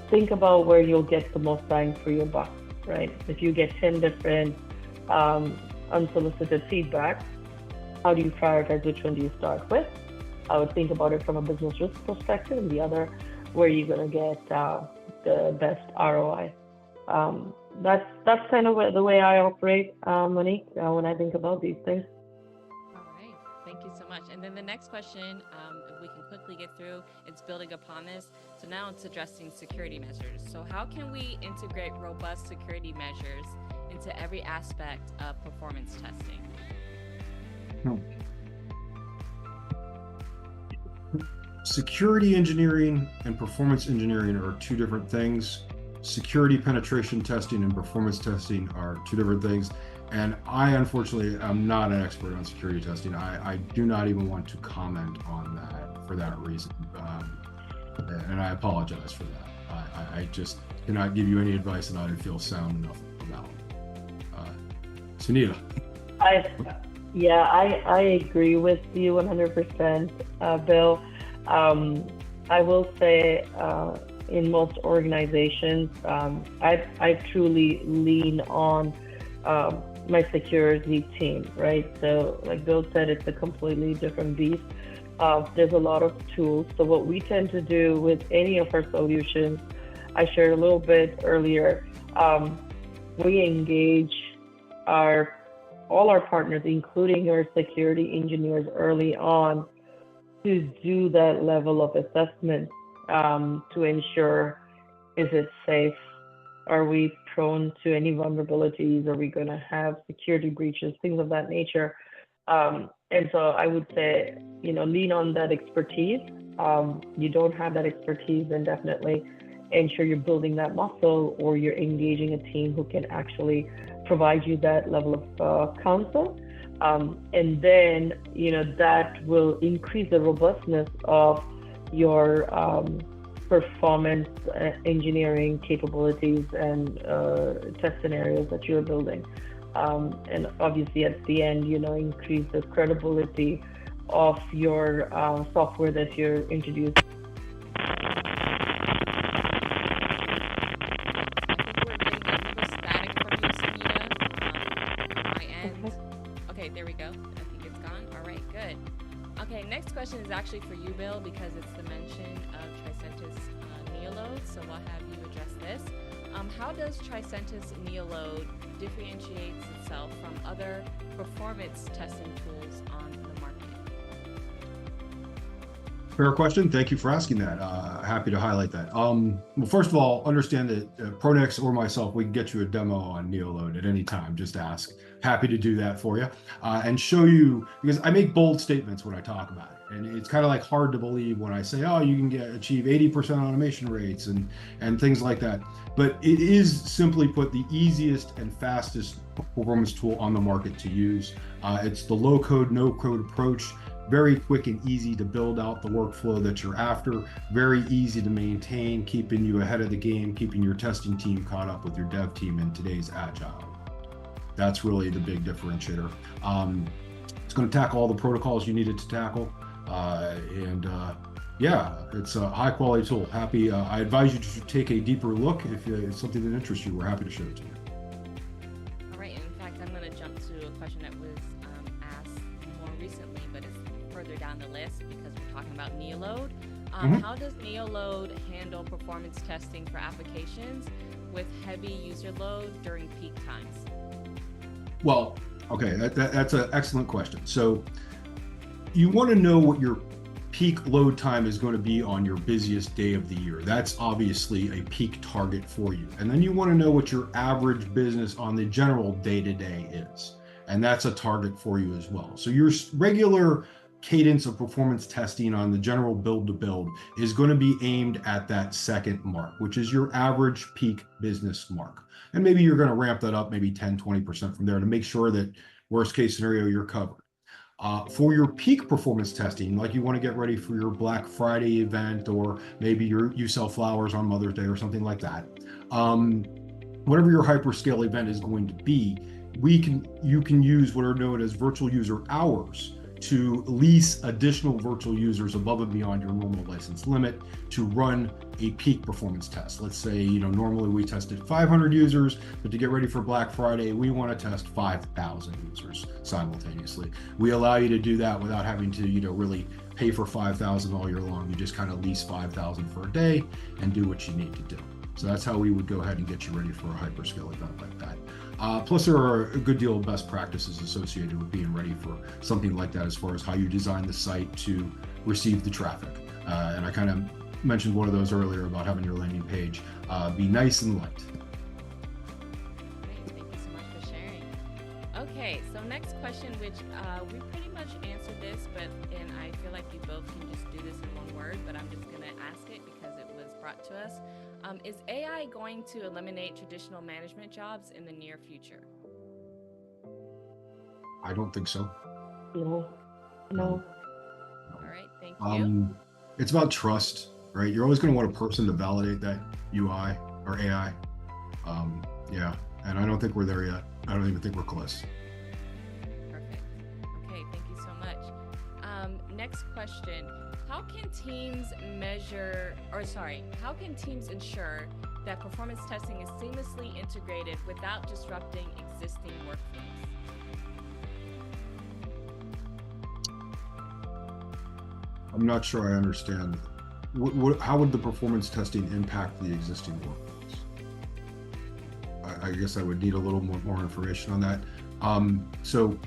think about where you'll get the most bang for your buck, right? If you get 10 different unsolicited feedback, how do you prioritize? Which one do you start with? I would think about it from a business risk perspective, and the other, where you're going to get the best ROI. That's kind of the way I operate, Monique, when I think about these things. All right, thank you so much. And then the next question, if we can quickly get through, it's building upon this. So now it's addressing security measures. So how can we integrate robust security measures into every aspect of performance testing? Security engineering and performance engineering are two different things. Security penetration testing and performance testing are two different things. And I, unfortunately, am not an expert on security testing. I do not even want to comment on that for that reason. And I apologize for that. I just cannot give you any advice that I feel sound enough about. Sunita. I agree with you 100%, Bill. I will say in most organizations, I truly lean on my security team, right? So like Bill said, it's a completely different beast. There's a lot of tools. So what we tend to do with any of our solutions, I shared a little bit earlier, we engage all our partners, including our security engineers, early on to do that level of assessment to ensure, is it safe? Are we prone to any vulnerabilities? Are we going to have security breaches, things of that nature? And so I would say, lean on that expertise. You don't have that expertise, then definitely ensure you're building that muscle, or you're engaging a team who can actually provide you that level of counsel. And then, that will increase the robustness of your performance engineering capabilities and test scenarios that you're building. And obviously at the end, increase the credibility of your software that you're introducing. Okay, there we go. I think it's gone. All right, good. Okay, next question is actually for you, Bill, because it's the mention of Tricentis NeoLoad, so we'll have you address this. How does Tricentis NeoLoad differentiates itself from other performance testing tools on the market? Fair question. Thank you for asking that. Happy to highlight that. Well, first of all, understand that Pronix or myself, we can get you a demo on NeoLoad at any time. Just ask. Happy to do that for you and show you, because I make bold statements when I talk about it. And it's kind of like hard to believe when I say, oh, you can achieve 80% automation rates and things like that. But it is, simply put, the easiest and fastest performance tool on the market to use. It's the low code, no code approach. Very quick and easy to build out the workflow that you're after. Very easy to maintain, keeping you ahead of the game, keeping your testing team caught up with your dev team in today's agile. That's really the big differentiator. It's going to tackle all the protocols you needed to tackle. Yeah, it's a high quality tool. Happy, I advise you to take a deeper look. If it's something that interests you, we're happy to show it to you. All right, in fact, I'm going to jump to a question that was asked more recently, but it's further down the list because we're talking about NeoLoad. How does NeoLoad handle performance testing for applications with heavy user load during peak times? Well, okay, that's an excellent question. So you want to know what your peak load time is going to be on your busiest day of the year. That's obviously a peak target for you. And then you want to know what your average business on the general day-to-day is. And that's a target for you as well. So your regular cadence of performance testing on the general build to build is going to be aimed at that second mark, which is your average peak business mark. And maybe you're going to ramp that up maybe 10, 20% from there to make sure that worst case scenario, you're covered. For your peak performance testing, like you want to get ready for your Black Friday event, or maybe you sell flowers on Mother's Day or something like that. Whatever your hyperscale event is going to be, you can use what are known as virtual user hours to lease additional virtual users above and beyond your normal license limit to run a peak performance test. Let's say, normally we tested 500 users, but to get ready for Black Friday, we want to test 5,000 users simultaneously. We allow you to do that without having to, really pay for 5,000 all year long. You just kind of lease 5,000 for a day and do what you need to do. So that's how we would go ahead and get you ready for a hyperscale event like that. Plus, there are a good deal of best practices associated with being ready for something like that as far as how you design the site to receive the traffic. And I kind of mentioned one of those earlier about having your landing page be nice and light. Great, thank you so much for sharing. Okay, so next question, which we pretty much answered this, and I feel like you both can just do this in one word, but I'm just going to ask it because it was brought to us. Is AI going to eliminate traditional management jobs in the near future? I don't think so. No. All right, thank you. It's about trust, right? You're always going to want a person to validate that UI or AI. Yeah, and I don't think we're there yet. I don't even think we're close. Perfect. Okay, thank you so much. Next question. How can teams ensure that performance testing is seamlessly integrated without disrupting existing workflows? I'm not sure I understand. How would the performance testing impact the existing workflows? I guess I would need a little more information on that. So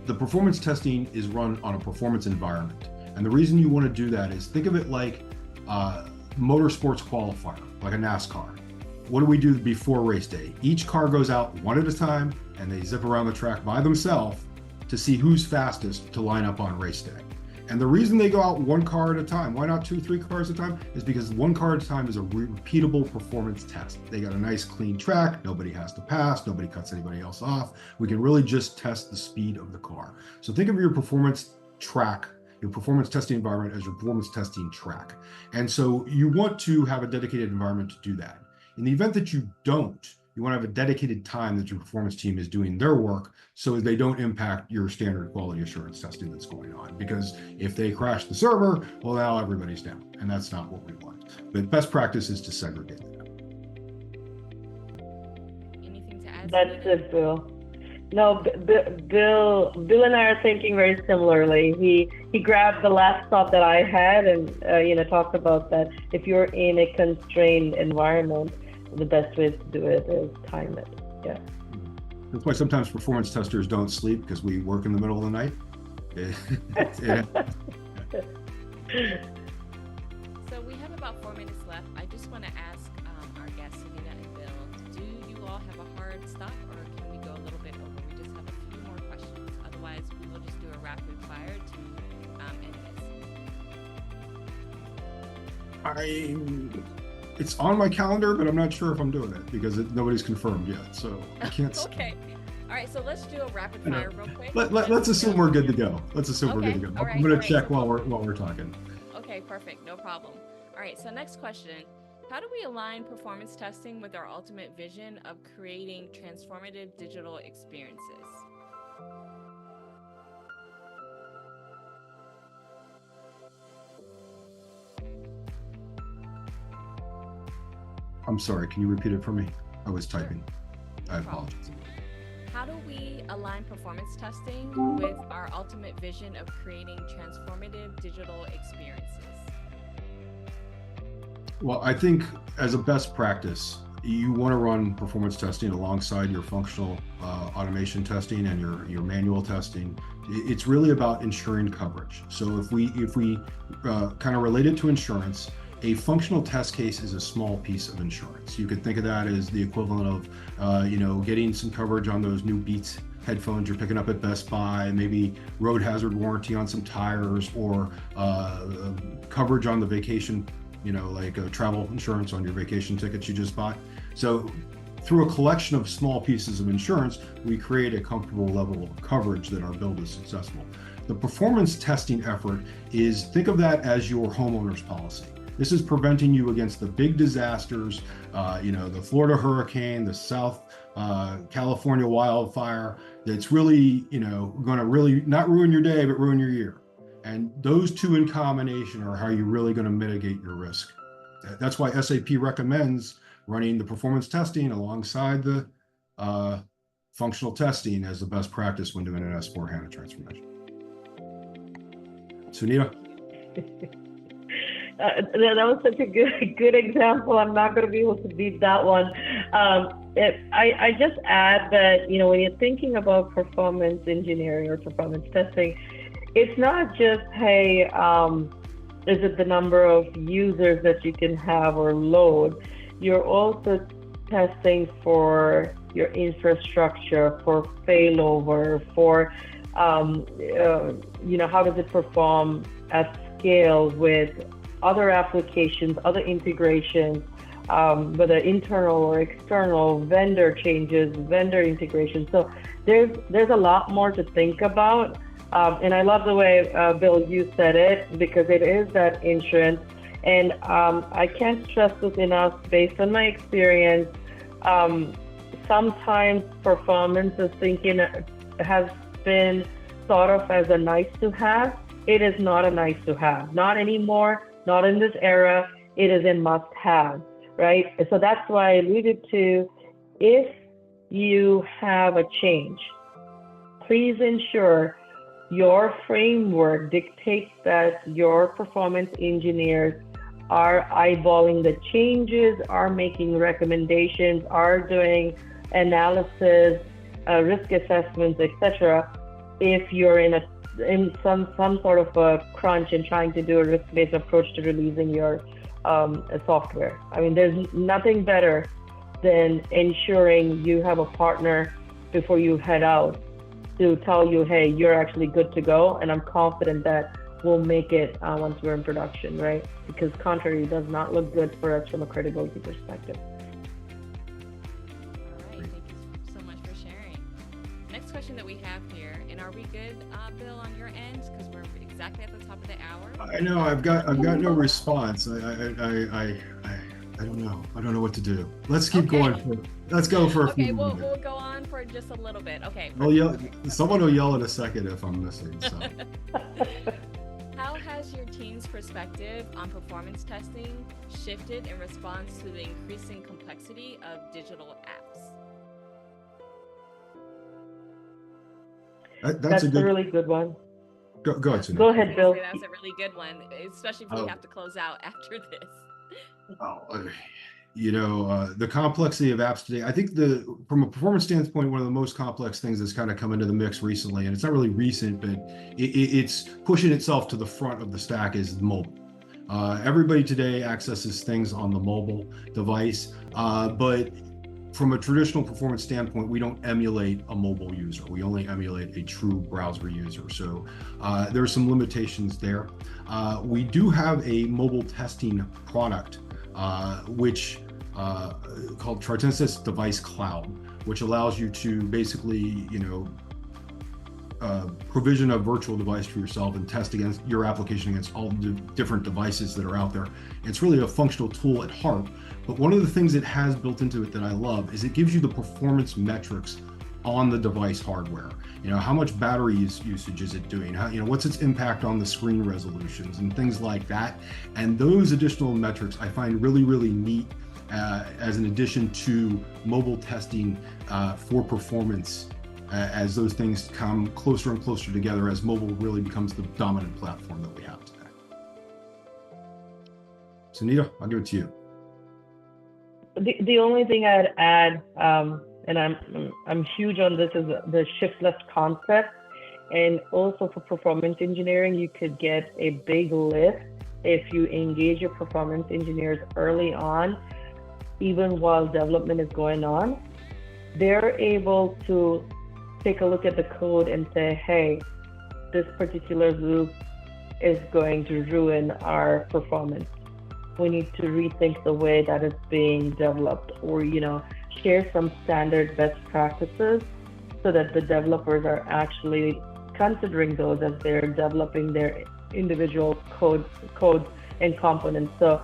the performance testing is run on a performance environment. And the reason you want to do that is think of it like motorsports qualifier, like a NASCAR. What do we do before race day? Each car goes out one at a time and they zip around the track by themselves to see who's fastest to line up on race day. And the reason they go out one car at a time, why not 2-3 cars at a time, is because one car at a time is a repeatable performance test. They got a nice clean track, nobody has to pass, nobody cuts anybody else off. We can really just test the speed of the car. So think of your performance track, your performance testing environment as your performance testing track. And so you want to have a dedicated environment to do that. In the event that you don't, You want to have a dedicated time that your performance team is doing their work so they don't impact your standard quality assurance testing that's going on. Because if they crash the server, well, now everybody's down, and that's not what we want. But best practice is to segregate that. Anything to add? That's it, Bill. No, Bill and I are thinking very similarly. He grabbed the last thought that I had and talked about that if you're in a constrained environment, the best way to do it is time it. Yeah. That's why sometimes performance testers don't sleep, because we work in the middle of the night. So we have about 4 minutes left. I just want to ask our guests, Sunita and Bill, do you all have a hard stop, or can we go a little bit over? We just have a few more questions. Otherwise, we will just do a rapid fire to end this. It's on my calendar, but I'm not sure if I'm doing it because nobody's confirmed yet. So I can't. Okay. All right. So let's do a rapid fire real quick. Let's assume we're good to go. Let's assume we're good to go. Right, I'm going to check while we're talking. Okay. Perfect. No problem. All right. So next question. How do we align performance testing with our ultimate vision of creating transformative digital experiences? I'm sorry, can you repeat it for me? I was typing. I apologize. How do we align performance testing with our ultimate vision of creating transformative digital experiences? Well, I think as a best practice, you want to run performance testing alongside your functional automation testing and your manual testing. It's really about ensuring coverage. So if we kind of relate it to insurance, a functional test case is a small piece of insurance. You could think of that as the equivalent of, getting some coverage on those new Beats headphones you're picking up at Best Buy, maybe road hazard warranty on some tires, or coverage on the vacation, like travel insurance on your vacation tickets you just bought. So through a collection of small pieces of insurance, we create a comfortable level of coverage that our build is successful. The performance testing effort think of that as your homeowner's policy. This is preventing you against the big disasters, the Florida hurricane, the South California wildfire, that's really, going to really not ruin your day, but ruin your year. And those two in combination are how you're really going to mitigate your risk. That's why SAP recommends running the performance testing alongside the functional testing as the best practice when doing an S/4HANA transformation. Sunita? That was such a good example. I'm not going to be able to beat that one. I just add that, when you're thinking about performance engineering or performance testing, it's not just, hey, is it the number of users that you can have or load? You're also testing for your infrastructure, for failover, for, how does it perform at scale with other applications, other integrations, whether internal or external, vendor changes, vendor integration. So there's a lot more to think about. And I love the way, Bill, you said it, because it is that insurance. And I can't stress this enough, based on my experience, sometimes performance is thinking has been thought of as a nice to have. It is not a nice to have, not anymore. Not in this era, it is a must have, right? So that's why I alluded to, if you have a change, please ensure your framework dictates that your performance engineers are eyeballing the changes, are making recommendations, are doing analysis, risk assessments, etc. If you're in some sort of a crunch and trying to do a risk-based approach to releasing your software. I mean, there's nothing better than ensuring you have a partner before you head out to tell you, hey, you're actually good to go, and I'm confident that we'll make it once we're in production, right? Because contrary does not look good for us from a credibility perspective. All right, thank you so much for sharing. Next question that we have here, and are we good, Bill, on your end? Because we're exactly at the top of the hour. I know I've got no response. I don't know. I don't know what to do. Let's keep Okay. going. Let's go for a Okay, few we'll minutes. go on for just a little bit. Okay. I'll yell, someone will yell in a second if I'm missing. So. How has your team's perspective on performance testing shifted in response to the increasing complexity of digital apps? That's a a good. really good one. Go ahead, Sunita. Go ahead, Bill. That's a really good one, especially if we have to close out after this. The complexity of apps today, I think from a performance standpoint, one of the most complex things that's kind of come into the mix recently, and it's not really recent, but it's pushing itself to the front of the stack, is mobile. Everybody today accesses things on the mobile device, but from a traditional performance standpoint, we don't emulate a mobile user. We only emulate a true browser user. So there are some limitations there. We do have a mobile testing product, which called Tricentis Device Cloud, which allows you to basically, provision a virtual device for yourself and test against your application against all the different devices that are out there. It's really a functional tool at heart, but one of the things it has built into it that I love is it gives you the performance metrics on the device hardware. How much battery usage is it doing? What's its impact on the screen resolutions and things like that. And those additional metrics I find really, really neat as an addition to mobile testing for performance, as those things come closer and closer together, as mobile really becomes the dominant platform that we have today. Sunita, I'll give it to you. The only thing I'd add, and I'm huge on this, is the shift left concept. And also for performance engineering, you could get a big lift if you engage your performance engineers early on, even while development is going on. They're able to take a look at the code and say, hey, this particular loop is going to ruin our performance. We need to rethink the way that it's being developed, or share some standard best practices so that the developers are actually considering those as they're developing their individual codes and components. So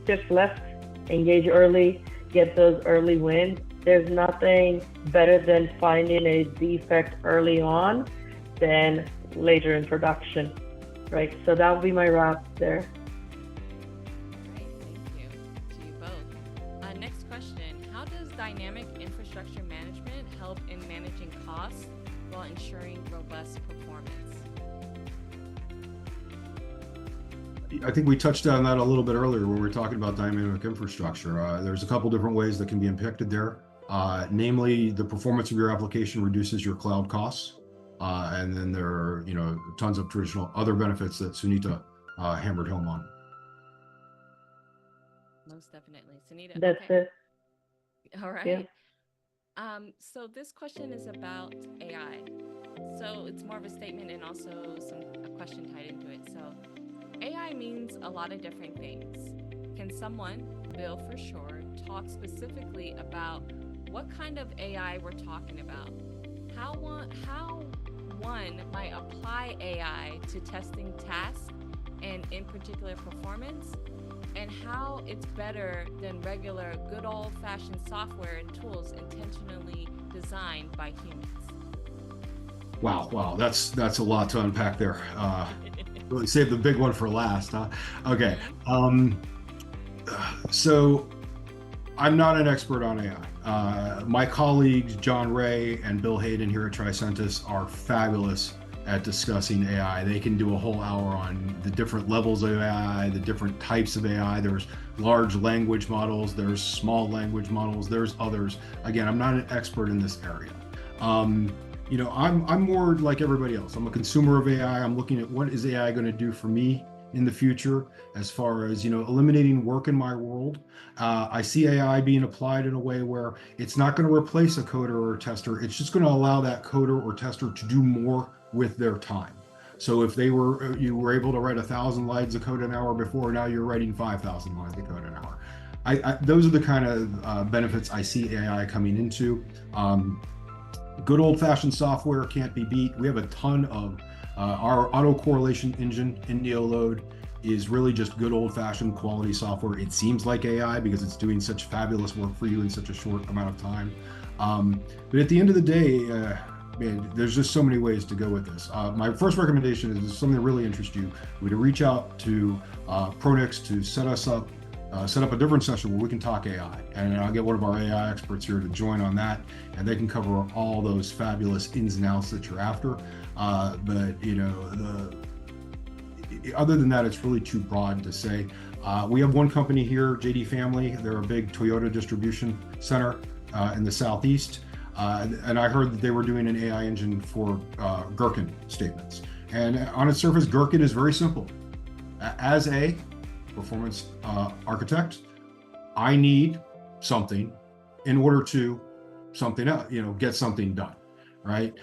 shift left, engage early, get those early wins. There's nothing better than finding a defect early on than later in production, right? So that would be my wrap there. Dynamic infrastructure management help in managing costs while ensuring robust performance? I think we touched on that a little bit earlier when we were talking about dynamic infrastructure. There's a couple different ways that can be impacted there. Namely, the performance of your application reduces your cloud costs. And then there are, tons of traditional other benefits that Sunita hammered home on. Most definitely. Sunita, That's it. All right. Yeah. So this question is about AI. So it's more of a statement and also a question tied into it. So AI means a lot of different things. Can someone, Bill for sure, talk specifically about what kind of AI we're talking about? How one might apply AI to testing tasks and in particular performance, and how it's better than regular good old-fashioned software and tools intentionally designed by humans. Wow, that's a lot to unpack there. Really save the big one for last, huh? Okay, so I'm not an expert on AI. My colleagues John Ray and Bill Hayden here at Tricentis are fabulous at discussing AI. They can do a whole hour on the different levels of AI, the different types of AI. There's large language models, there's small language models, there's others. Again, I'm not an expert in this area. I'm more like everybody else. I'm a consumer of AI. I'm looking at what is AI going to do for me in the future, as far as eliminating work in my world. I see AI being applied in a way where it's not going to replace a coder or a tester. It's just going to allow that coder or tester to do more with their time. So if you were able to write 1,000 lines of code an hour before, now you're writing 5,000 lines of code an hour. Those are the kind of benefits I see AI coming into. Good old-fashioned software can't be beat. We have a ton of our auto correlation engine in NeoLoad is really just good old-fashioned quality software. It seems like AI because it's doing such fabulous work for you in such a short amount of time. But at the end of the day, man, there's just so many ways to go with this. My first recommendation is something that really interests you, to reach out to Pronix to set up a different session where we can talk AI. And I'll get one of our AI experts here to join on that, and they can cover all those fabulous ins and outs that you're after. But other than that, it's really too broad to say. We have one company here, JD Family. They're a big Toyota distribution center in the Southeast. And I heard that they were doing an AI engine for Gherkin statements. And on its surface, Gherkin is very simple. As a performance architect, I need something in order to get something done, right?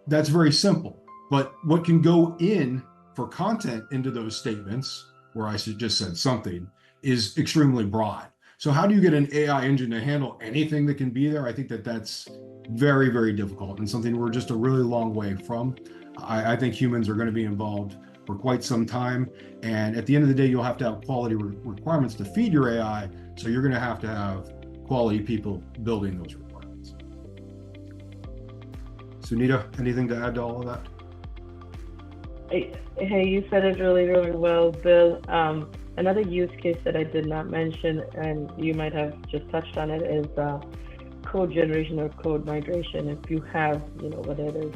That's very simple. But what can go in for content into those statements, where I just said something, is extremely broad. So how do you get an AI engine to handle anything that can be there? I think that's very, very difficult, and something we're just a really long way from. I think humans are going to be involved for quite some time. And at the end of the day, you'll have to have quality requirements to feed your AI. So you're going to have quality people building those requirements. Sunita, anything to add to all of that? Hey, you said it really, really well, Bill. Another use case that I did not mention, and you might have just touched on it, is code generation or code migration. If you have, whether it is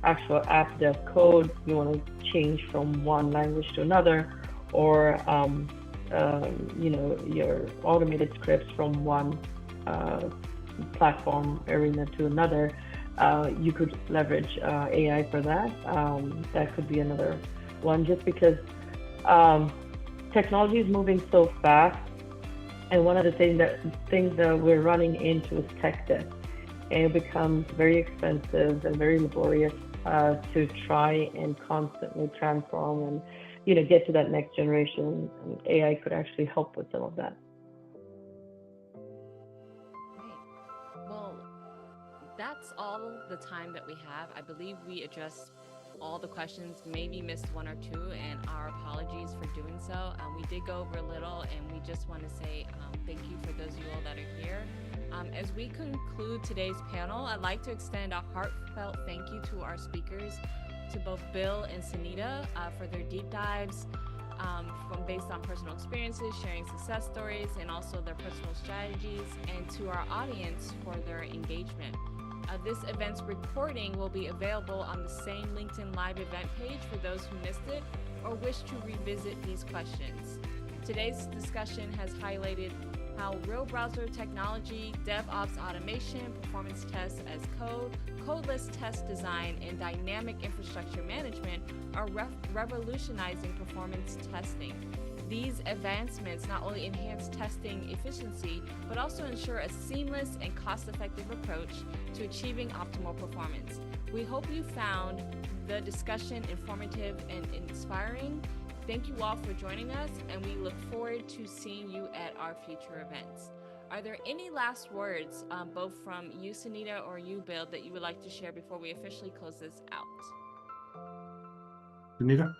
actual app dev code, you want to change from one language to another, or your automated scripts from one platform arena to another, you could leverage AI for that. That could be another one, just because technology is moving so fast, and one of the things that we're running into is tech debt, and it becomes very expensive and very laborious to try and constantly transform and get to that next generation. And AI could actually help with some of that. Great. Well, that's all the time that we have. I believe we addressed all the questions, maybe missed one or two, and our apologies for doing so. We did go over a little, and we just want to say thank you for those of you all that are here. As we conclude today's panel, I'd like to extend a heartfelt thank you to our speakers, to both Bill and Sunita for their deep dives based on personal experiences, sharing success stories, and also their personal strategies, and to our audience for their engagement. This event's recording will be available on the same LinkedIn Live event page for those who missed it or wish to revisit these questions. Today's discussion has highlighted how real browser technology, DevOps automation, performance tests as code, codeless test design, and dynamic infrastructure management are revolutionizing performance testing. These advancements not only enhance testing efficiency, but also ensure a seamless and cost-effective approach to achieving optimal performance. We hope you found the discussion informative and inspiring. Thank you all for joining us, and we look forward to seeing you at our future events. Are there any last words, both from you, Sunita, or you, Bill, that you would like to share before we officially close this out? Sunita?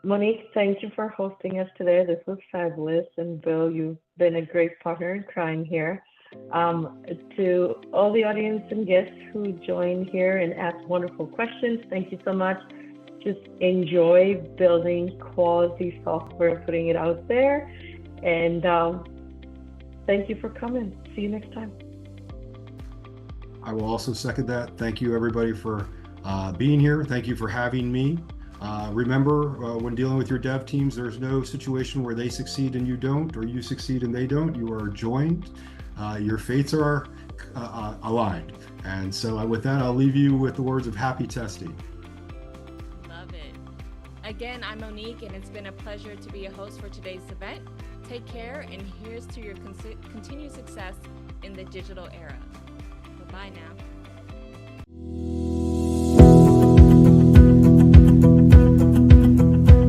Monique, thank you for hosting us today. This was fabulous. And Bill, you've been a great partner in crime here. To all the audience and guests who joined here and asked wonderful questions, thank you so much. Just enjoy building quality software, putting it out there. And thank you for coming. See you next time. I will also second that. Thank you, everybody, for being here. Thank you for having me. Remember, when dealing with your dev teams, there's no situation where they succeed and you don't, or you succeed and they don't. You are joined. Your fates are aligned. And so with that, I'll leave you with the words of happy testing. Love it. Again, I'm Monique, and it's been a pleasure to be a host for today's event. Take care, and here's to your continued success in the digital era. Bye-bye now.